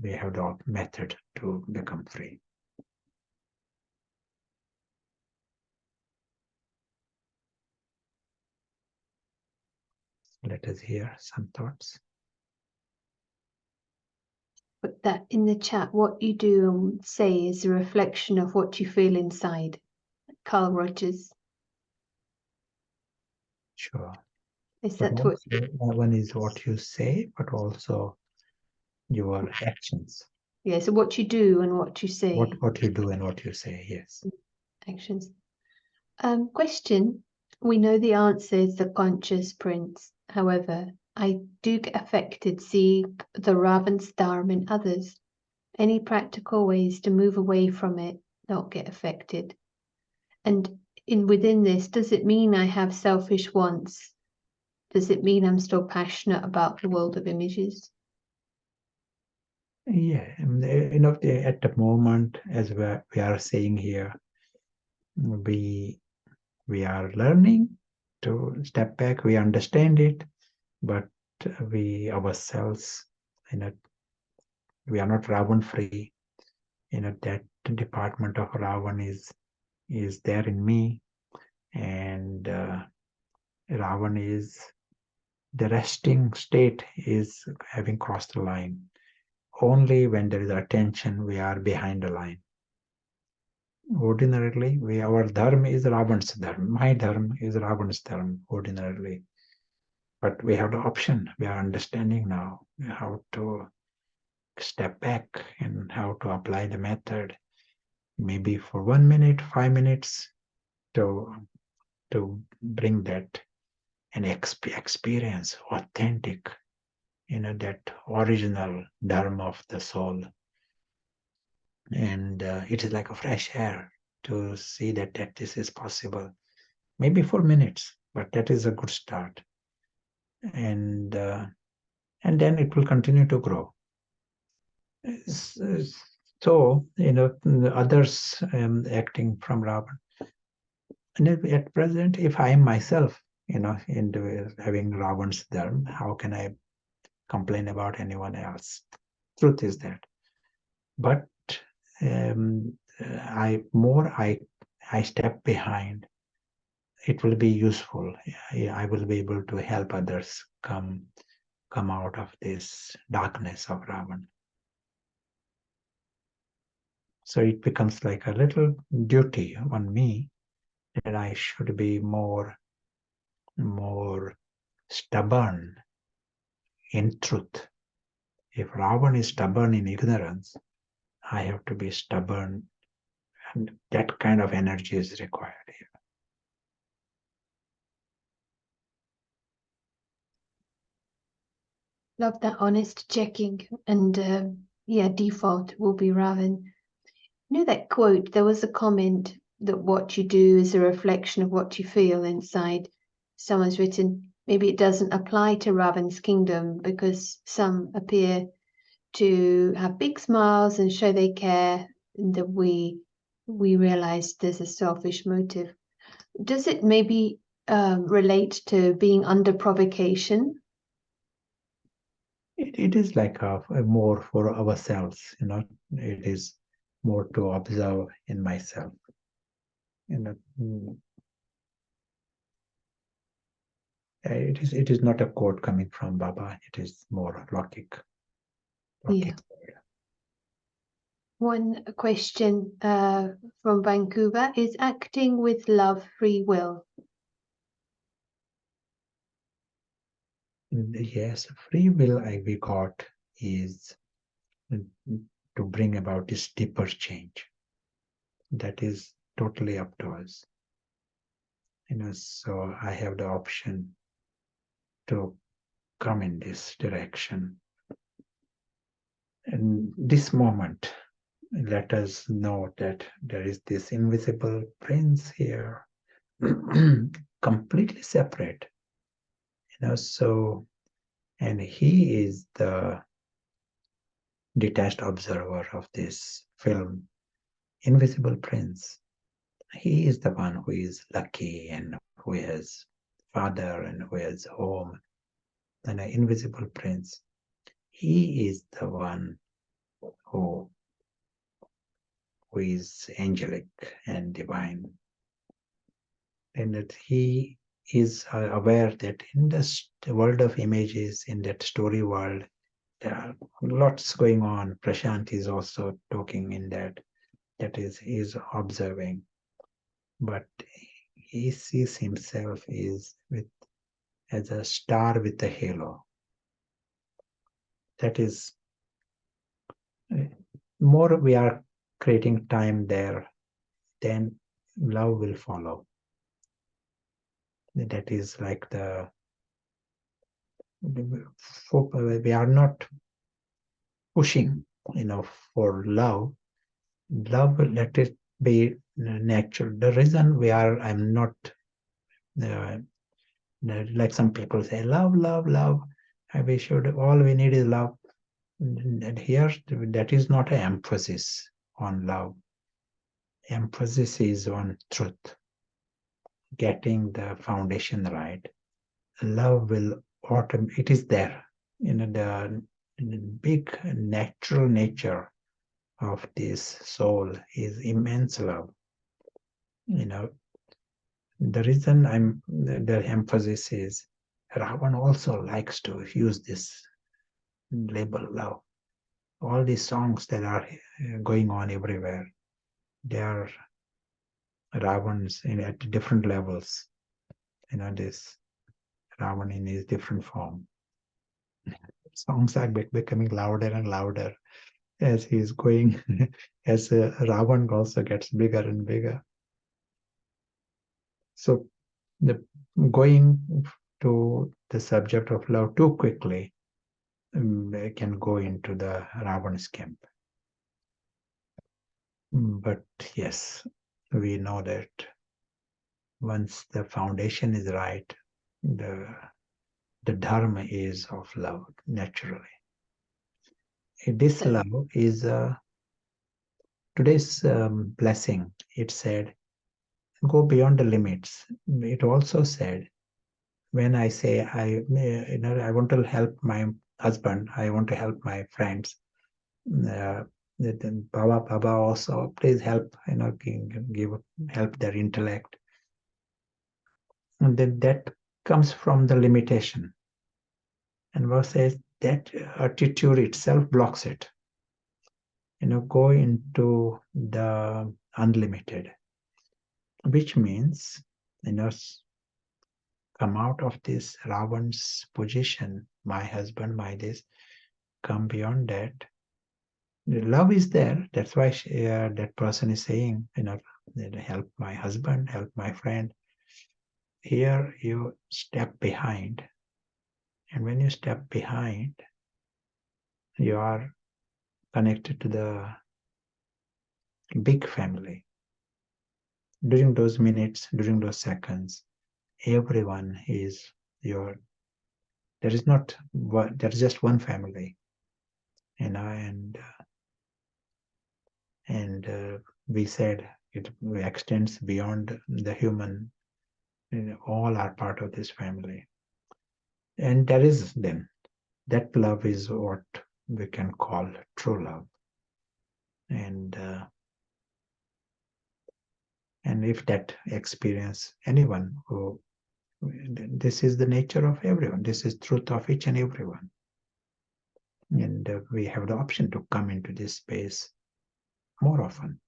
we have the method to become free. Let us hear some thoughts. Put that in the chat. What you do and say is a reflection of what you feel inside. Carl Rogers. Sure. Is But that what? one is what you say, but also your actions. Yeah, so what you do and what you say. What you do and what you say, yes. Actions. Question. We know the answer is the conscious prince. However, I do get affected seeing the Ravan's Dharma in others. Any practical ways to move away from it, not get affected? And within this, does it mean I have selfish wants? Does it mean I'm still passionate about the world of images? Yeah, at the moment, as we are saying here, we are learning to step back. We understand it, but we ourselves, we are not Ravan free. That department of Ravan is there in me, and Ravan is the resting state is having crossed the line. Only when there is attention, we are behind the line. Ordinarily, our dharma is Ravan's dharma. My dharma is Ravan's dharma, ordinarily. But we have the option. We are understanding now how to step back and how to apply the method, maybe for 1 minute, 5 minutes, to bring that and experience authentic, that original dharma of the soul. And it is like a fresh air to see that this is possible. Maybe 4 minutes, but that is a good start. And then it will continue to grow. So, others acting from Ravan. And at present, if I am myself, into having Ravan's dharma, how can I complain about anyone else? Truth is that. But I step behind, it will be useful. I will be able to help others come out of this darkness of Ravan. So it becomes like a little duty on me that I should be more stubborn in truth. If Ravan is stubborn in ignorance, I have to be stubborn, and that kind of energy is required here. Love that honest checking. And default will be Ravan. You know that quote, there was a comment that what you do is a reflection of what you feel inside. Someone's written, maybe it doesn't apply to Ravan's kingdom because some appear to have big smiles and show they care, and that we realize there's a selfish motive. Does it maybe relate to being under provocation? It is like a more for ourselves, it is more to observe in myself. It is not a quote coming from Baba, it is more Lokik. Yeah. One question from Vancouver, is acting with love free will? Yes, free will we got is to bring about this deeper change. That is totally up to us. So I have the option to come in this direction. And this moment, let us know that there is this invisible prince here, completely separate, so, and he is the detached observer of this film, Invisible Prince. He is the one who is lucky and who has father and who has home, and an invisible prince. He is the one who is angelic and divine, and that he is aware that in the world of images, in that story world, there are lots going on. Prashant is also talking in that is, he is observing, but he sees himself as a star with a halo. That is, more we are creating time there, then love will follow. That is like we are not pushing, for love. Love, let it be natural. The reason I'm not like some people say, love, love, love. All we need is love. And here, that is not an emphasis on love. Emphasis is on truth, getting the foundation right. Love will it is there. The big natural nature of this soul is immense love. The reason the emphasis is Ravan also likes to use this label love. All these songs that are going on everywhere, they are Ravans at different levels. This Ravan in his different form. Songs are becoming louder and louder as he's going, as Ravan also gets bigger and bigger. So going to the subject of love too quickly can go into the Ravan's camp. But yes, we know that once the foundation is right, the Dharma is of love naturally. This love is today's blessing. It said, go beyond the limits. It also said, when I say I want to help my husband, I want to help my friends. Baba also, please help, help their intellect. And that comes from the limitation. And Baba says that attitude itself blocks it. Go into the unlimited, which means, come out of this Ravan's position, my husband, my this, come beyond that. The love is there. That's why that person is saying, help my husband, help my friend. Here you step behind. And when you step behind, you are connected to the big family. During those minutes, during those seconds, everyone is there is just one family, and we said it extends beyond the human. All are part of this family, and there is then that love is what we can call true love, and if that experience anyone who, this is the nature of everyone, this is truth of each and everyone, and we have the option to come into this space more often.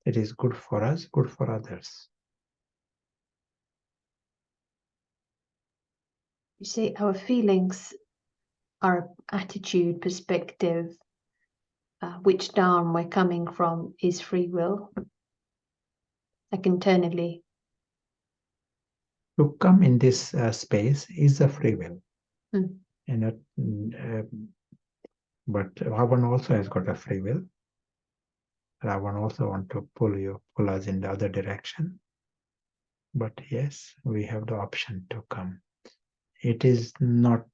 It is good for us, good for others. You say our feelings, our attitude, perspective, which Dharma we're coming from is free will, like internally. To come in this space is a free will. Mm. But Ravan also has got a free will. Ravan also want to pull us in the other direction. But yes, we have the option to come. It is not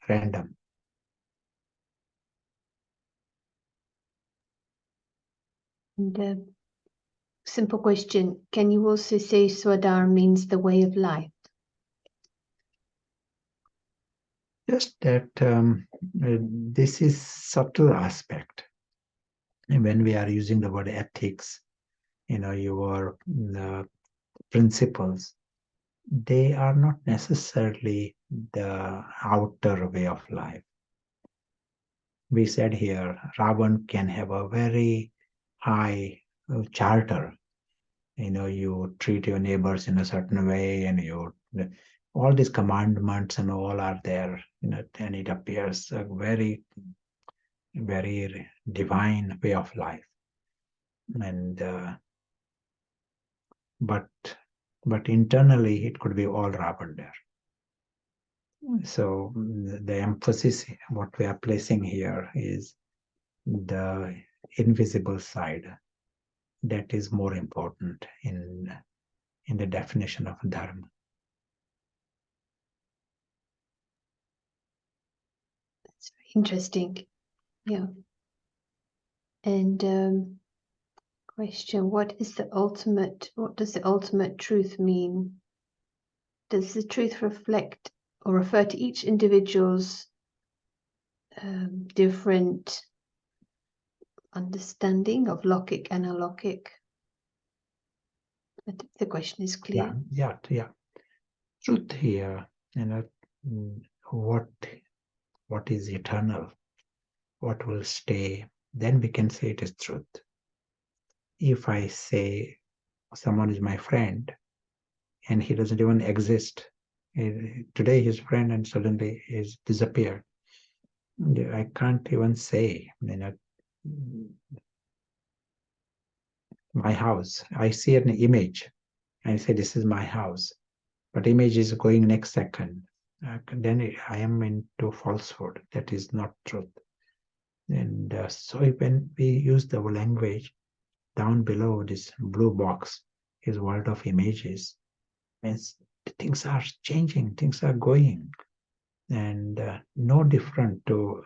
random. And simple question, can you also say Swa Dharma means the way of life? Just that this is subtle aspect. And when we are using the word ethics, your principles, they are not necessarily the outer way of life. We said here, Ravan can have a very high charter. You treat your neighbors in a certain way, and all these commandments and all are there, and it appears a very, very divine way of life. And but internally it could be all Ravan there. So the emphasis, what we are placing here, is the invisible side. That is more important in the definition of dharma. That's very interesting. Yeah. And question, what does the ultimate truth mean? Does the truth reflect or refer to each individual's different understanding of logic and allogic? I think the question is clear. Yeah. Truth here, what is eternal, what will stay, then we can say it is truth. If I say someone is my friend and he doesn't even exist, today he's friend and suddenly he's disappeared, I can't even say, my house. I see an image and I say this is my house, but image is going next second. Then I am into falsehood. That is not truth. And so when we use the language, down below this blue box is world of images, means things are changing, things are going, and no different to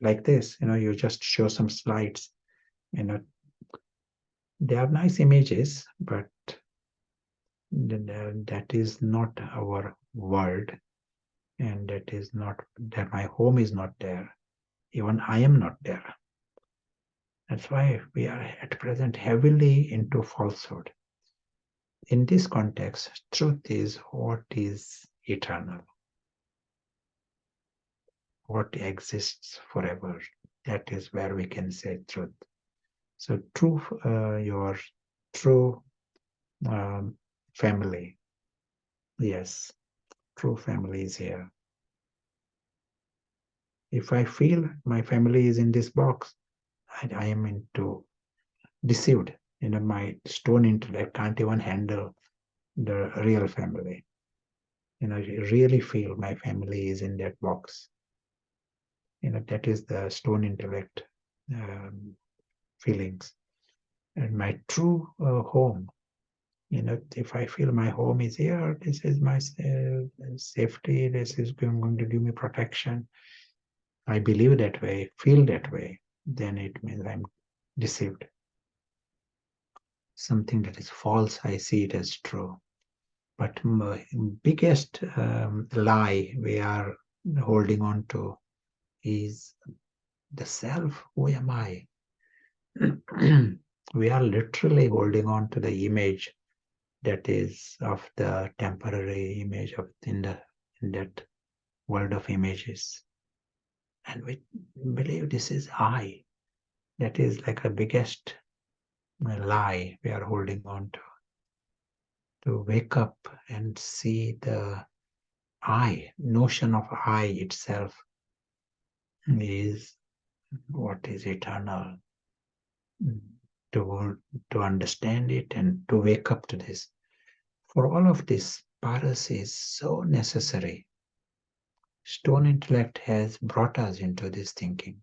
like this. You just show some slides. They are nice images, but that is not our world, and that is not that my home is not there. Even I am not there. That's why we are at present heavily into falsehood. In this context, truth is what is eternal, what exists forever. That is where we can say truth. So your true family, yes, true family is here. If I feel my family is in this box, I am into deceived. My stone intellect can't even handle the real family. I really feel my family is in that box. That is the stone intellect feelings. And my true home, if I feel my home is here, this is my safety, this is going to give me protection. I believe that way, feel that way, then it means I'm deceived. Something that is false, I see it as true. But biggest lie we are holding on to is the self. Who am I? We are literally holding on to the image that is of the temporary image of in that world of images, and we believe this is I. That is like the biggest lie we are holding on to wake up and see the I, notion of I itself is what is eternal. To understand it and to wake up to this. For all of this, Paras is so necessary. Stone intellect has brought us into this thinking.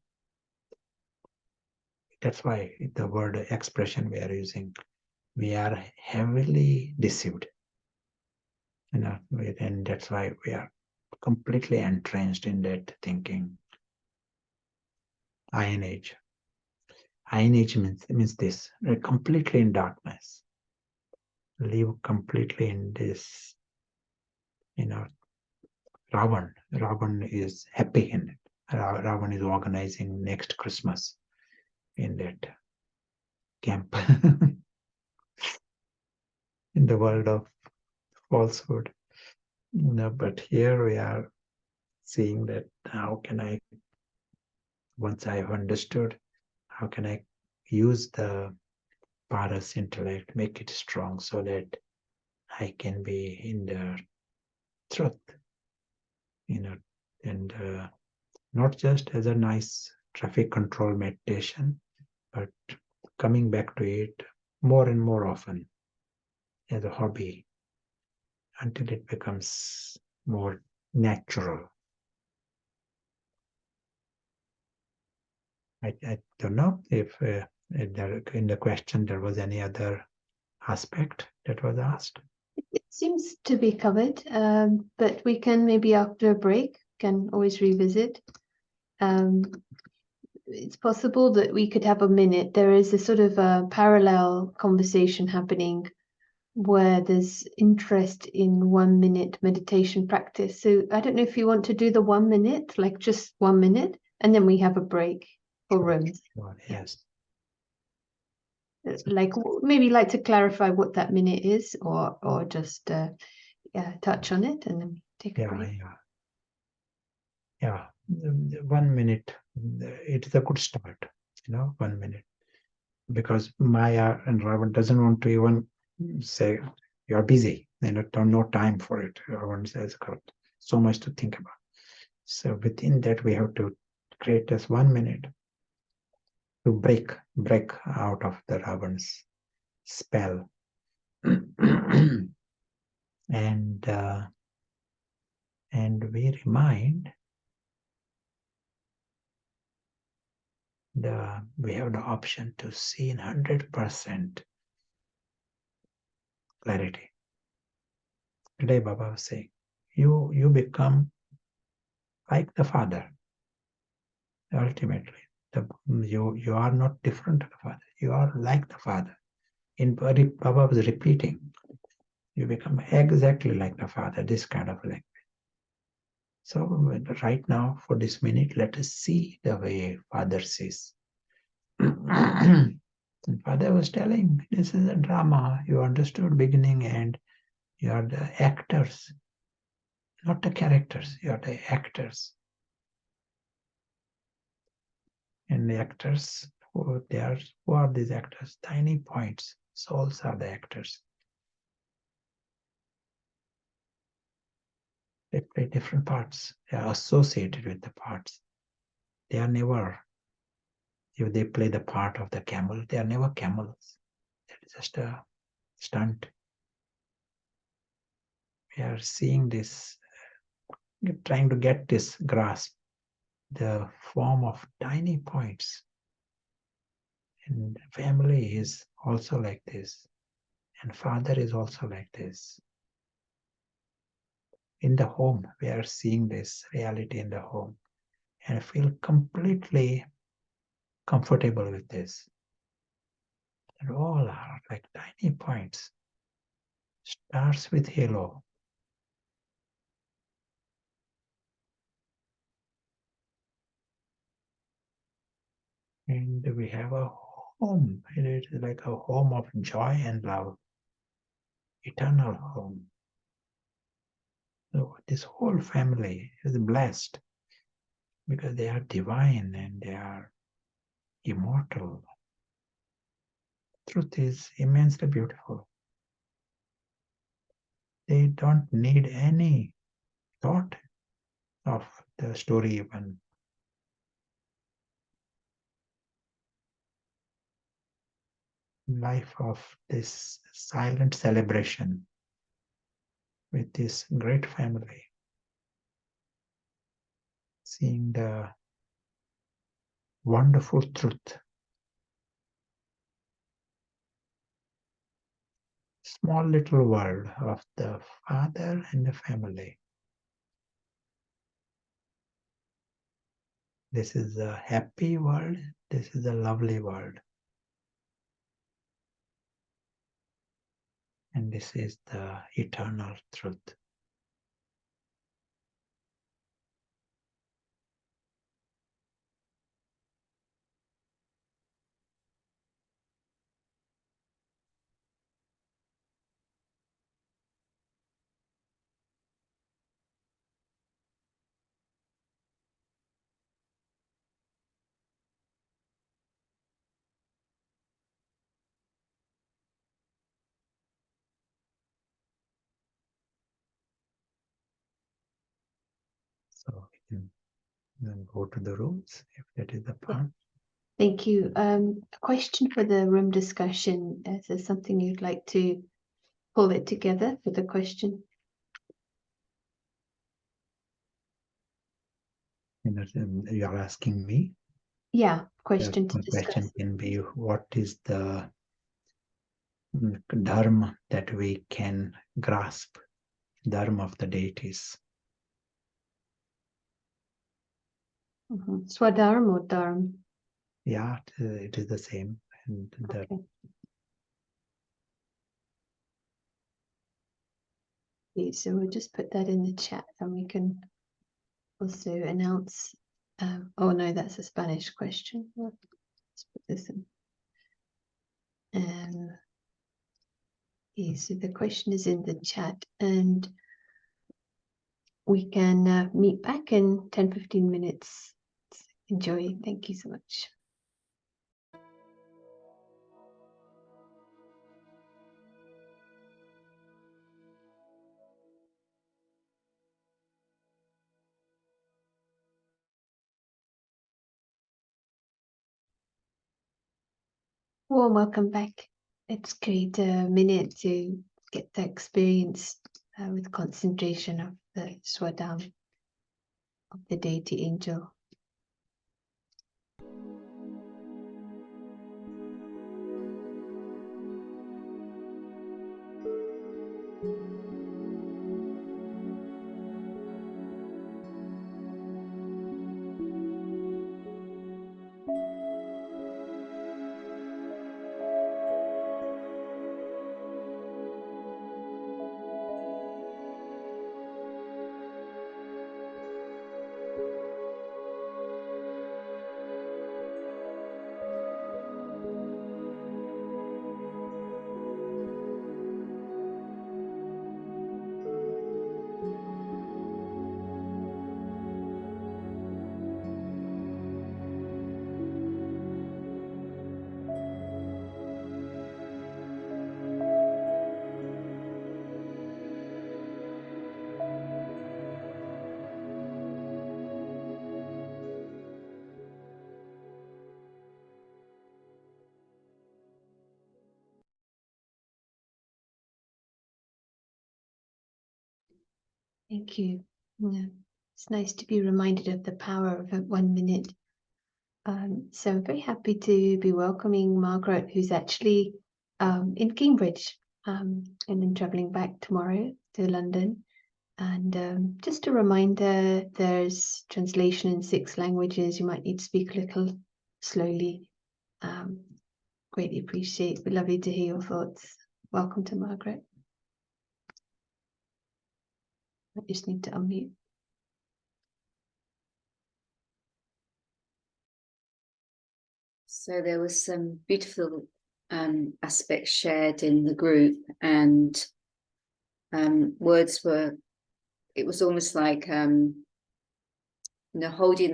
That's why the word expression we are using, we are heavily deceived. And that's why we are completely entrenched in that thinking. Iron Age. Iron Age means this, completely in darkness. Live completely in this, Ravan. Ravan is happy in it. Ravan is organizing next Christmas in that camp. In the world of falsehood. But here we are seeing that how can I, once I have understood, how can I use the Paras intellect, make it strong so that I can be in the truth, and not just as a nice traffic control meditation, but coming back to it more and more often as a hobby until it becomes more natural. I don't know if in the question there was any other aspect that was asked. It seems to be covered, but we can maybe after a break can always revisit. It's possible that we could have a minute. There is a sort of a parallel conversation happening where there's interest in 1 minute meditation practice. So I don't know if you want to do the 1 minute, like just 1 minute, and then we have a break for rooms. Yes. Like maybe like to clarify what that minute is, or just touch on it and then take a break. Yeah. 1 minute, it's a good start. 1 minute, because Maya and Ravan doesn't want to even say you're busy. No time for it. Ravan says got so much to think about. So within that, we have to create this 1 minute to break out of the Ravan's spell. And we remind we have the option to see in 100% clarity. Today Baba was saying, you become like the Father. Ultimately, you are not different to the Father. You are like the Father. Baba was repeating, you become exactly like the Father, this kind of language. So right now, for this minute, let us see the way Father sees. And Father was telling, this is a drama. You understood beginning and you are the actors, not the characters. You are the actors. And the actors, who are these actors? Tiny points. Souls are the actors. They play different parts. They are associated with the parts. They are never, if they play the part of the camel, they are never camels. That is just a stunt. We are seeing this, trying to get this grasp, the form of tiny points. And family is also like this. And Father is also like this. In the home, we are seeing this reality in the home and feel completely comfortable with this. And all are like tiny points. Starts with halo. And we have a home. It is like a home of joy and love. Eternal home. So this whole family is blessed because they are divine and they are immortal. Truth is immensely beautiful. They don't need any thought of the story even. Life of this silent celebration with this great family. Seeing the wonderful truth small little world of the father and the family. This is a happy world. This is a lovely world. And this is the eternal truth. So we can then go to the rules if that is the part. Thank you. A question for the room discussion. Is there something you'd like to pull it together for the question? You are asking me. Yeah, question to The discuss. question can be, what is the dharma that we can grasp? Dharma of the deities. Swa Dharma or Dharma? Yeah, it is the same. And the Okay, so we'll just put that in the chat and we can also announce. Oh no, that's a Spanish question. Let's put this in. Okay, so the question is in the chat and we can meet back in 10-15 minutes. Enjoy. Thank you so much. Warm welcome back. It's great a minute to get the experience with concentration of the Swa Dharma of the deity angel. Thank you. Yeah. It's nice to be reminded of the power of 1 minute. So I'm very happy to be welcoming Margaret, who's actually in Cambridge and then traveling back tomorrow to London. And just a reminder, there's translation in 6 languages. You might need to speak a little slowly. Greatly appreciate. We'd lovely to hear your thoughts. Welcome to Margaret. I just need to unmute. So there was some beautiful aspects shared in the group, and words were, it was almost like holding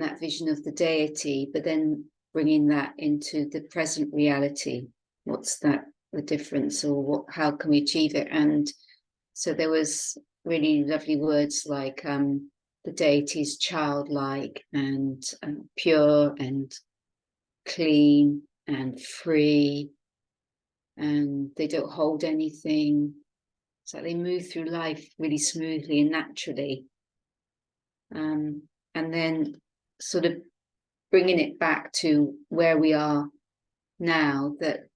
that vision of the deity, but then bringing that into the present reality. What's that, the difference, or how can we achieve it? And so there was really lovely words like the deity is childlike and pure and clean and free, and they don't hold anything. So they move through life really smoothly and naturally. And then sort of bringing it back to where we are now, that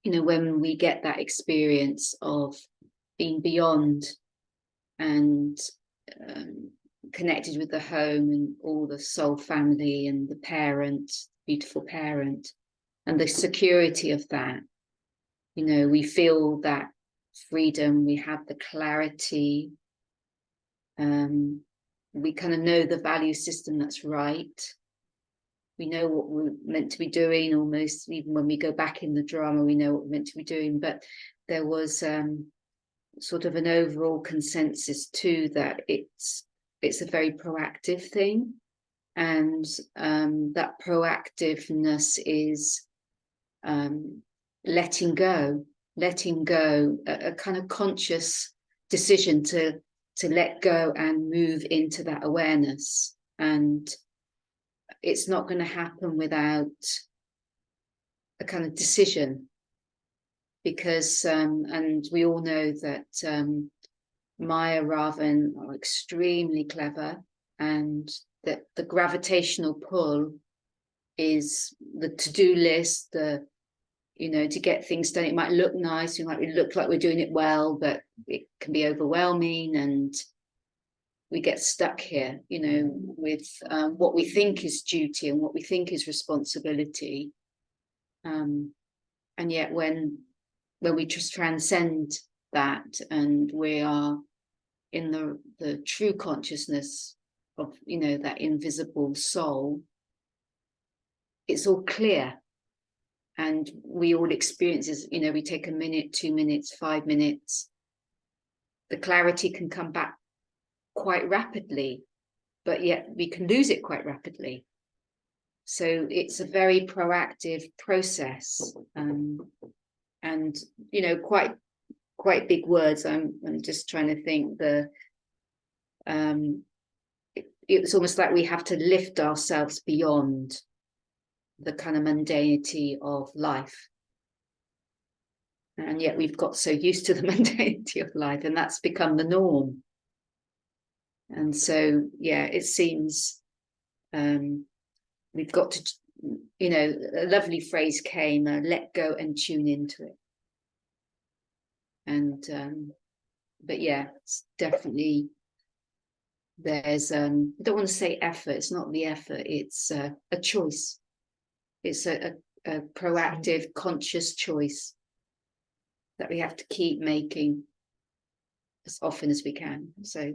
you know, when we get that experience of being beyond and connected with the home and all the soul family and the parent, beautiful parent, and the security of that, you know, we feel that freedom, we have the clarity, we kind of know the value system that's right. We know what we're meant to be doing, almost even when we go back in the drama, we know what we're meant to be doing. But there was sort of an overall consensus too that it's a very proactive thing, and that proactiveness is letting go, a kind of conscious decision to let go and move into that awareness. And it's not going to happen without a kind of decision, because and we all know that Maya, Ravan are extremely clever, and that the gravitational pull is the to-do list, the, you know, to get things done. It might look nice, it might look like we're doing it well, but it can be overwhelming, and we get stuck here, you know, with what we think is duty and what we think is responsibility. And yet when we just transcend that and we are in the true consciousness of, you know, that invisible soul, it's all clear. And we all experience this, you know, we take a minute, 2 minutes, 5 minutes. The clarity can come back quite rapidly, but yet we can lose it quite rapidly. So it's a very proactive process, and, you know, quite big words. I'm just trying to think. It's almost like we have to lift ourselves beyond the kind of mundanity of life, and yet we've got so used to the mundanity of life, and that's become the norm. And so, yeah, it seems we've got to, you know, a lovely phrase came, let go and tune into it. And but yeah, it's definitely, there's I don't want to say effort, it's not the effort, it's a choice. It's a proactive, conscious choice that we have to keep making as often as we can. So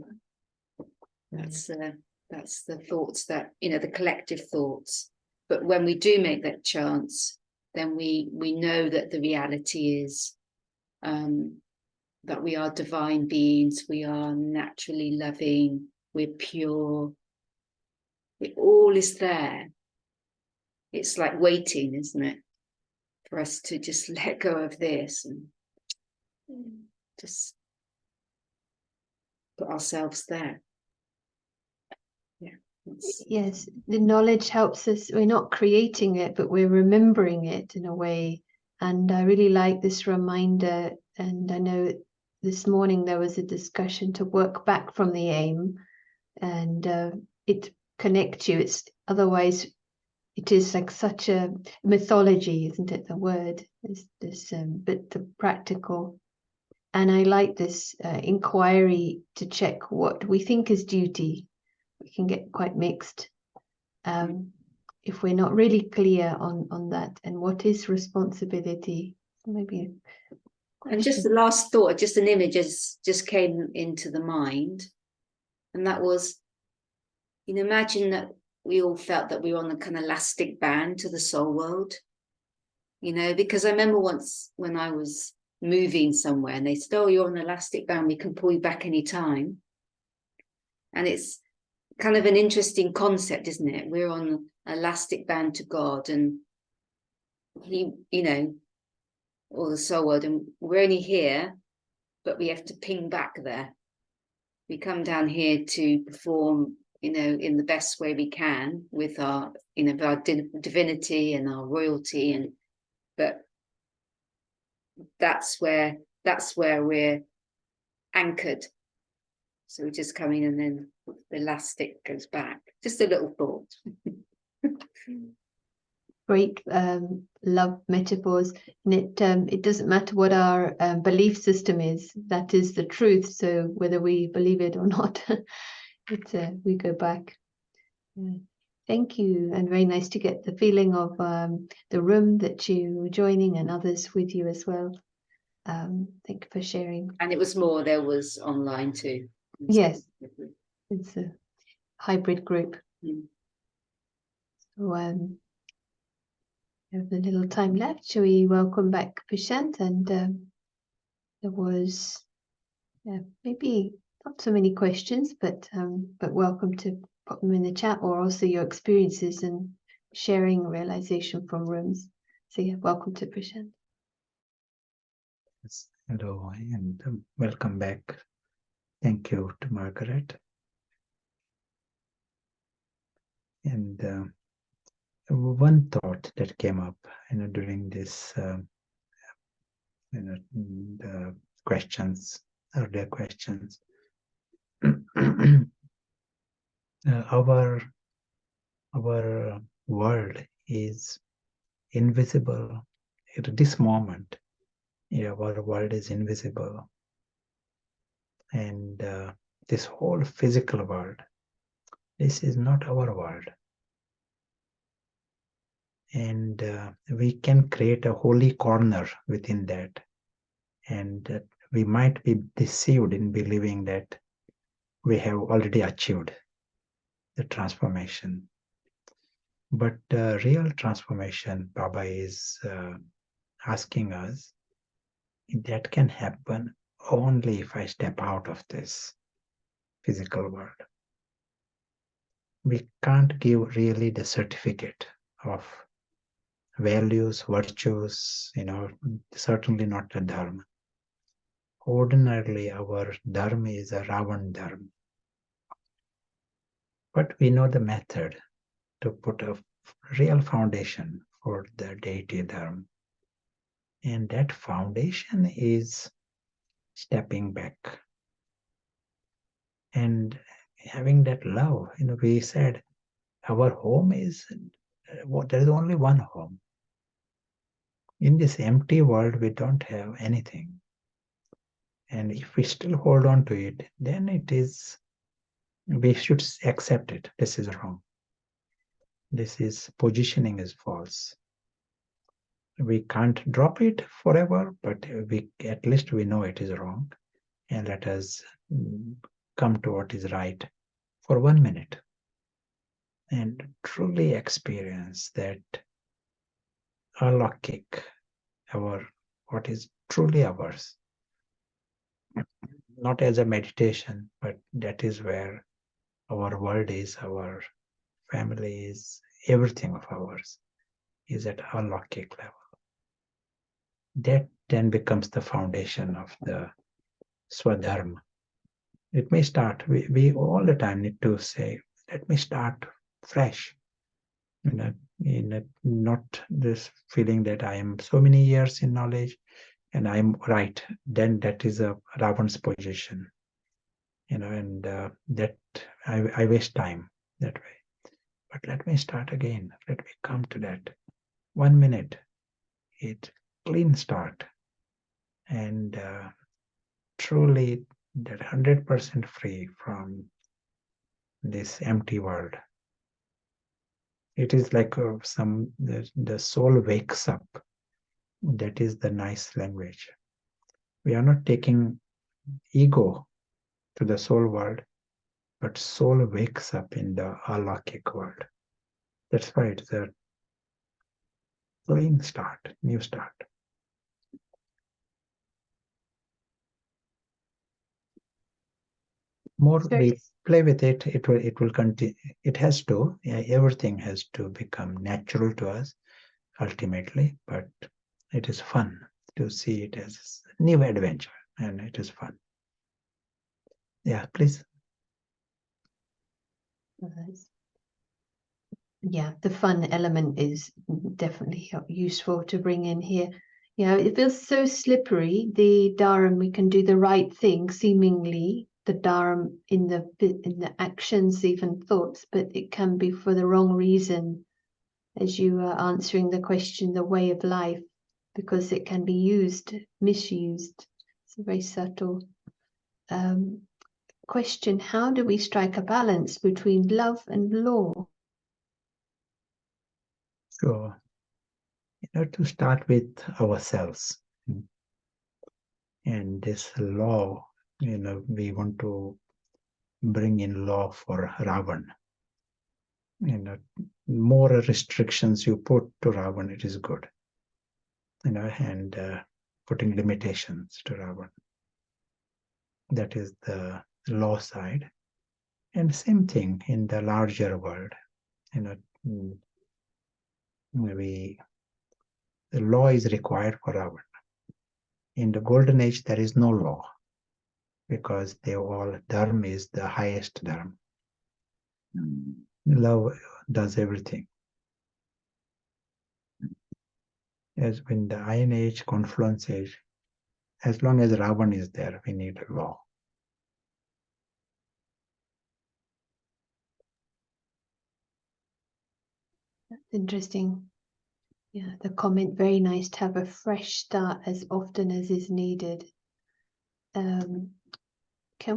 that's the thoughts that, you know, the collective thoughts. But when we do make that chance, then we know that the reality is that we are divine beings, we are naturally loving, we're pure, it all is there. It's like waiting, isn't it, for us to just let go of this and just put ourselves there. Yes, the knowledge helps us. We're not creating it, but we're remembering it in a way. And I really like this reminder. And I know this morning there was a discussion to work back from the aim, and it connects you. It's otherwise it is like such a mythology, isn't it? The word is this, but the practical. And I like this inquiry to check what we think is duty. We can get quite mixed if we're not really clear on that, and what is responsibility. Maybe. And just the last thought, just an image just came into the mind, and that was, you know, imagine that we all felt that we were on a kind of elastic band to the soul world, you know, because I remember once when I was moving somewhere and they said, oh, you're on an elastic band, we can pull you back any time. And it's kind of an interesting concept, isn't it? We're on an elastic band to God, and he, you know, or the soul world, and we're only here, but we have to ping back there. We come down here to perform, you know, in the best way we can with our, you know, our divinity and our royalty, and but that's where we're anchored. So we just come in and then the elastic goes back. Just a little thought. great love metaphors, and it doesn't matter what our belief system is. That is the truth. So whether we believe it or not, we go back. Thank you, and very nice to get the feeling of the room that you were joining and others with you as well. Thank you for sharing. And it was more, there was online too. Yes, it's a hybrid group. Mm. So we have a little time left. Shall we welcome back Prashant? And there was maybe not so many questions, but welcome to pop them in the chat, or also your experiences and sharing realization from rooms. So yeah, welcome to Prashant. Yes, hello, and welcome back. Thank you to Margaret. And one thought that came up, during this, the questions, earlier questions. Our world is invisible at this moment. Yeah, our world is invisible, and this whole physical world, this is not our world. And we can create a holy corner within that, and we might be deceived in believing that we have already achieved the transformation. But real transformation, Baba is asking us, that can happen only if I step out of this physical world. We can't give really the certificate of values, virtues, certainly not the Dharma. Ordinarily, our Dharma is a Ravan Dharma. But we know the method to put a real foundation for the deity Dharma. And that foundation is stepping back and having that love. We said our home is, there is only one home. In this empty world, we don't have anything. And if we still hold on to it, then we should accept it. This is wrong. This is positioning is false. We can't drop it forever, but at least we know it is wrong. And let us come to what is right for 1 minute and truly experience that alokik, what is truly ours. Not as a meditation, but that is where our world is, our family is, everything of ours is at alokik level. That then becomes the foundation of the Swa Dharma. It may start, we all the time need to say, let me start fresh. Not this feeling that I am so many years in knowledge and I'm right. Then that is a Ravan's position. And that I waste time that way. But let me start again. Let me come to that 1 minute. It clean start. And truly that 100% free from this empty world. It is like the soul wakes up. That is the nice language. We are not taking ego to the soul world, but soul wakes up in the alokik world. That's why it's a clean start, new start. More we play with it, it will continue. It has to. Everything has to become natural to us ultimately, but it is fun to see it as a new adventure, and it is fun. Yeah, please. Yeah, the fun element is definitely useful to bring in here. It feels so slippery, the Dharma. We can do the right thing, seemingly the Dharma in the actions, even thoughts, but it can be for the wrong reason. as you are answering the question, the way of life, because it can be used, misused. It's a very subtle question. How do we strike a balance between love and law? So, to start with ourselves. And this law, we want to bring in law for Ravan. More restrictions you put to Ravan, it is good. And putting limitations to Ravan. That is the law side. And same thing in the larger world. Maybe the law is required for Ravan. In the golden age, there is no law because Dharma is the highest Dharma. Love does everything. As in the Iron Age, Confluence Age, as long as Ravan is there, we need a law. That's interesting. Yeah, the comment, very nice to have a fresh start as often as is needed. Can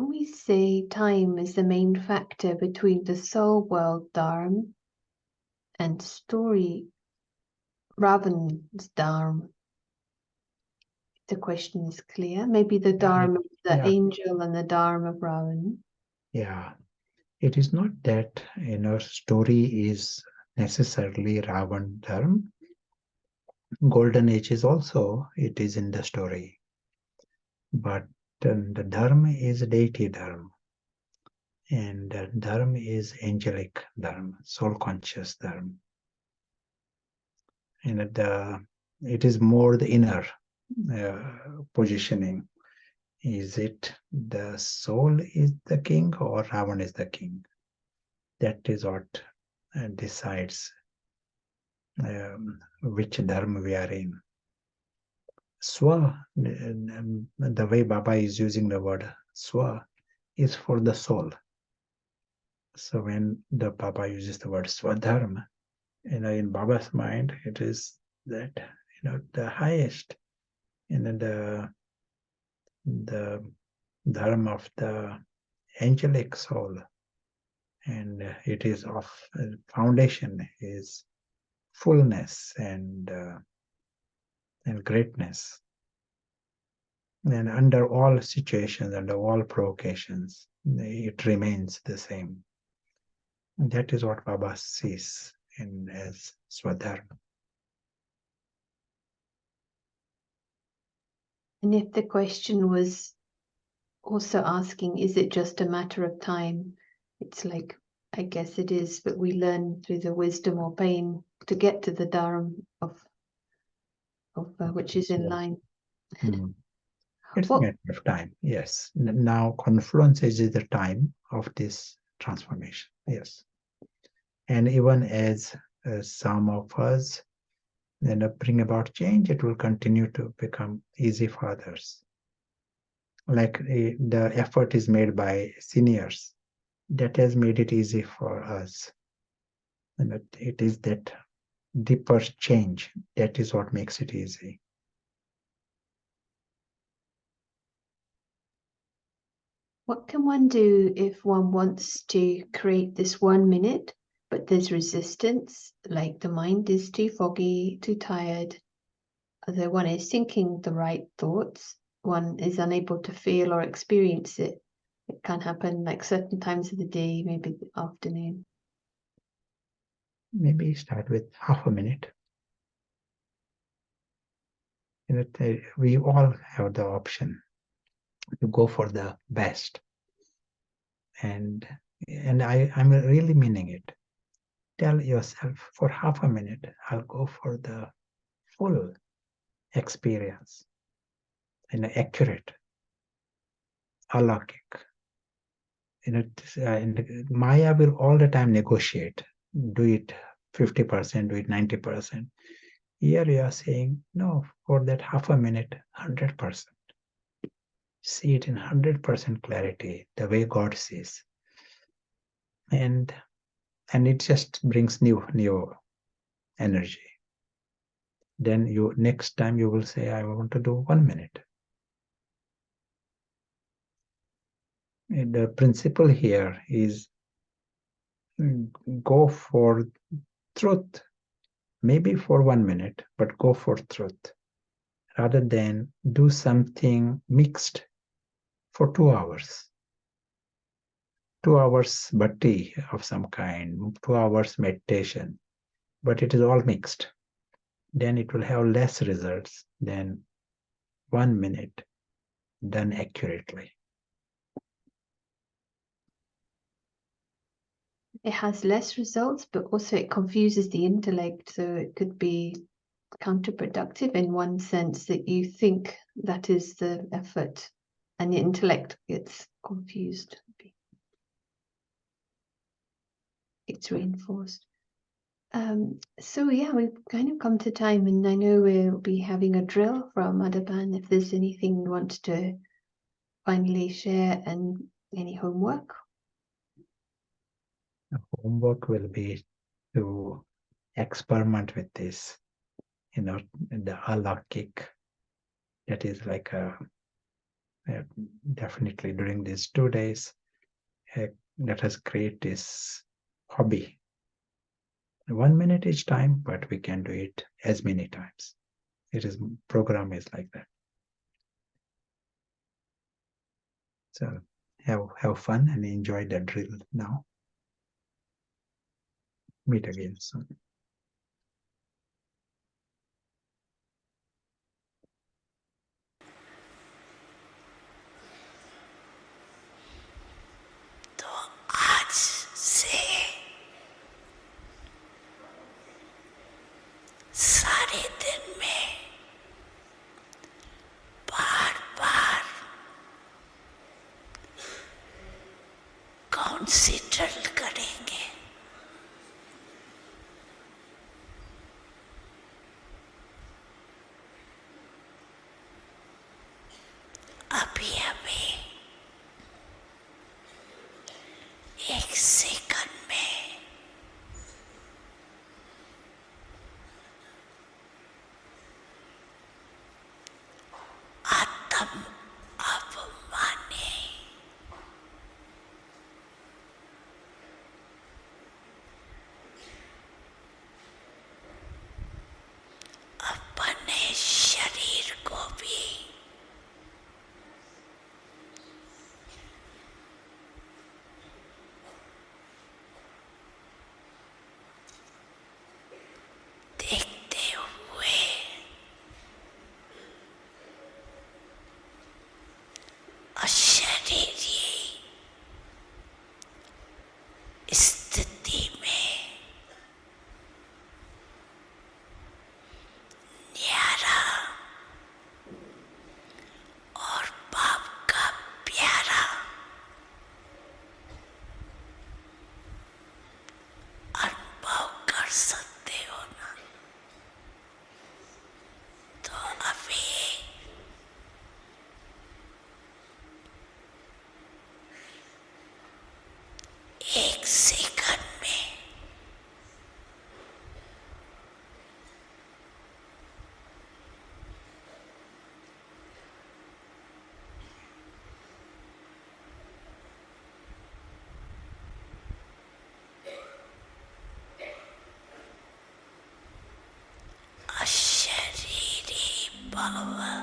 we say time is the main factor between the soul world Dharma and story Ravan's Dharma? The question is clear. Maybe the Dharma of the angel and the Dharma of Ravan. Yeah, it is not that story is necessarily Ravan Dharma. Golden Age is also, it is in the story. But the Dharma is deity Dharma. And Dharma is angelic Dharma, soul conscious Dharma. And it is more the inner positioning. Is it the soul is the king or Ravan is the king? That is what decides which dharma we are in. Swa, the way Baba is using the word Swa, is for the soul. So when the Baba uses the word Swa Dharma, in Baba's mind, it is that the highest, the dharma of the angelic soul, and it is of foundation is fullness and greatness. And under all situations, under all provocations, it remains the same. And that is what Baba sees as Swa Dharma. And if the question was also asking, is it just a matter of time? It's like, I guess it is, but we learn through the wisdom or pain to get to the Dharma of which is in line. It's a matter of time, yes. Now confluence is the time of this transformation, yes. And even as some of us bring about change, it will continue to become easy for others. Like the effort is made by seniors, that has made it easy for us. And it is that deeper change that is what makes it easy. What can one do if one wants to create this 1 minute, but there's resistance, like the mind is too foggy, too tired, although one is thinking the right thoughts, one is unable to feel or experience it. It can happen like certain times of the day, maybe the afternoon. Maybe start with half a minute. We all have the option to go for the best. And I'm really meaning it. Tell yourself for half a minute, I'll go for the full experience and accurate, alaukic. And Maya will all the time negotiate. Do it 50%, do it 90%. Here you are saying, no, for that half a minute, 100%. See it in 100% clarity, the way God sees. And it just brings new energy. Then next time you will say, I want to do 1 minute. And the principle here is go for truth, maybe for 1 minute, but go for truth, rather than do something mixed for 2 hours. 2 hours bhakti of some kind, 2 hours meditation, but it is all mixed. Then it will have less results than 1 minute done accurately. It has less results, but also it confuses the intellect, so it could be counterproductive in one sense, that you think that is the effort and the intellect gets confused. It's reinforced. So yeah, we've kind of come to time, and I know we'll be having a drill from Adaban. If there's anything you want to finally share, and any homework. The homework will be to experiment with this, the alaukik. That is like definitely during these 2 days, let us create this hobby. 1 minute each time, but we can do it as many times. Program is like that. So have fun and enjoy the drill now. Meet again soon. सारे दिन में बार बार कौन सी drill करेंगे? अभी अभी 1 second में आत्म अपमाने अपने शरीर को भी देखते हुए अशरीरी स्थिति में न्यारा और बाप का प्यारा अनुभव कर सकते हो ना? तो अभी 1 सेकंड में अशरीरी भव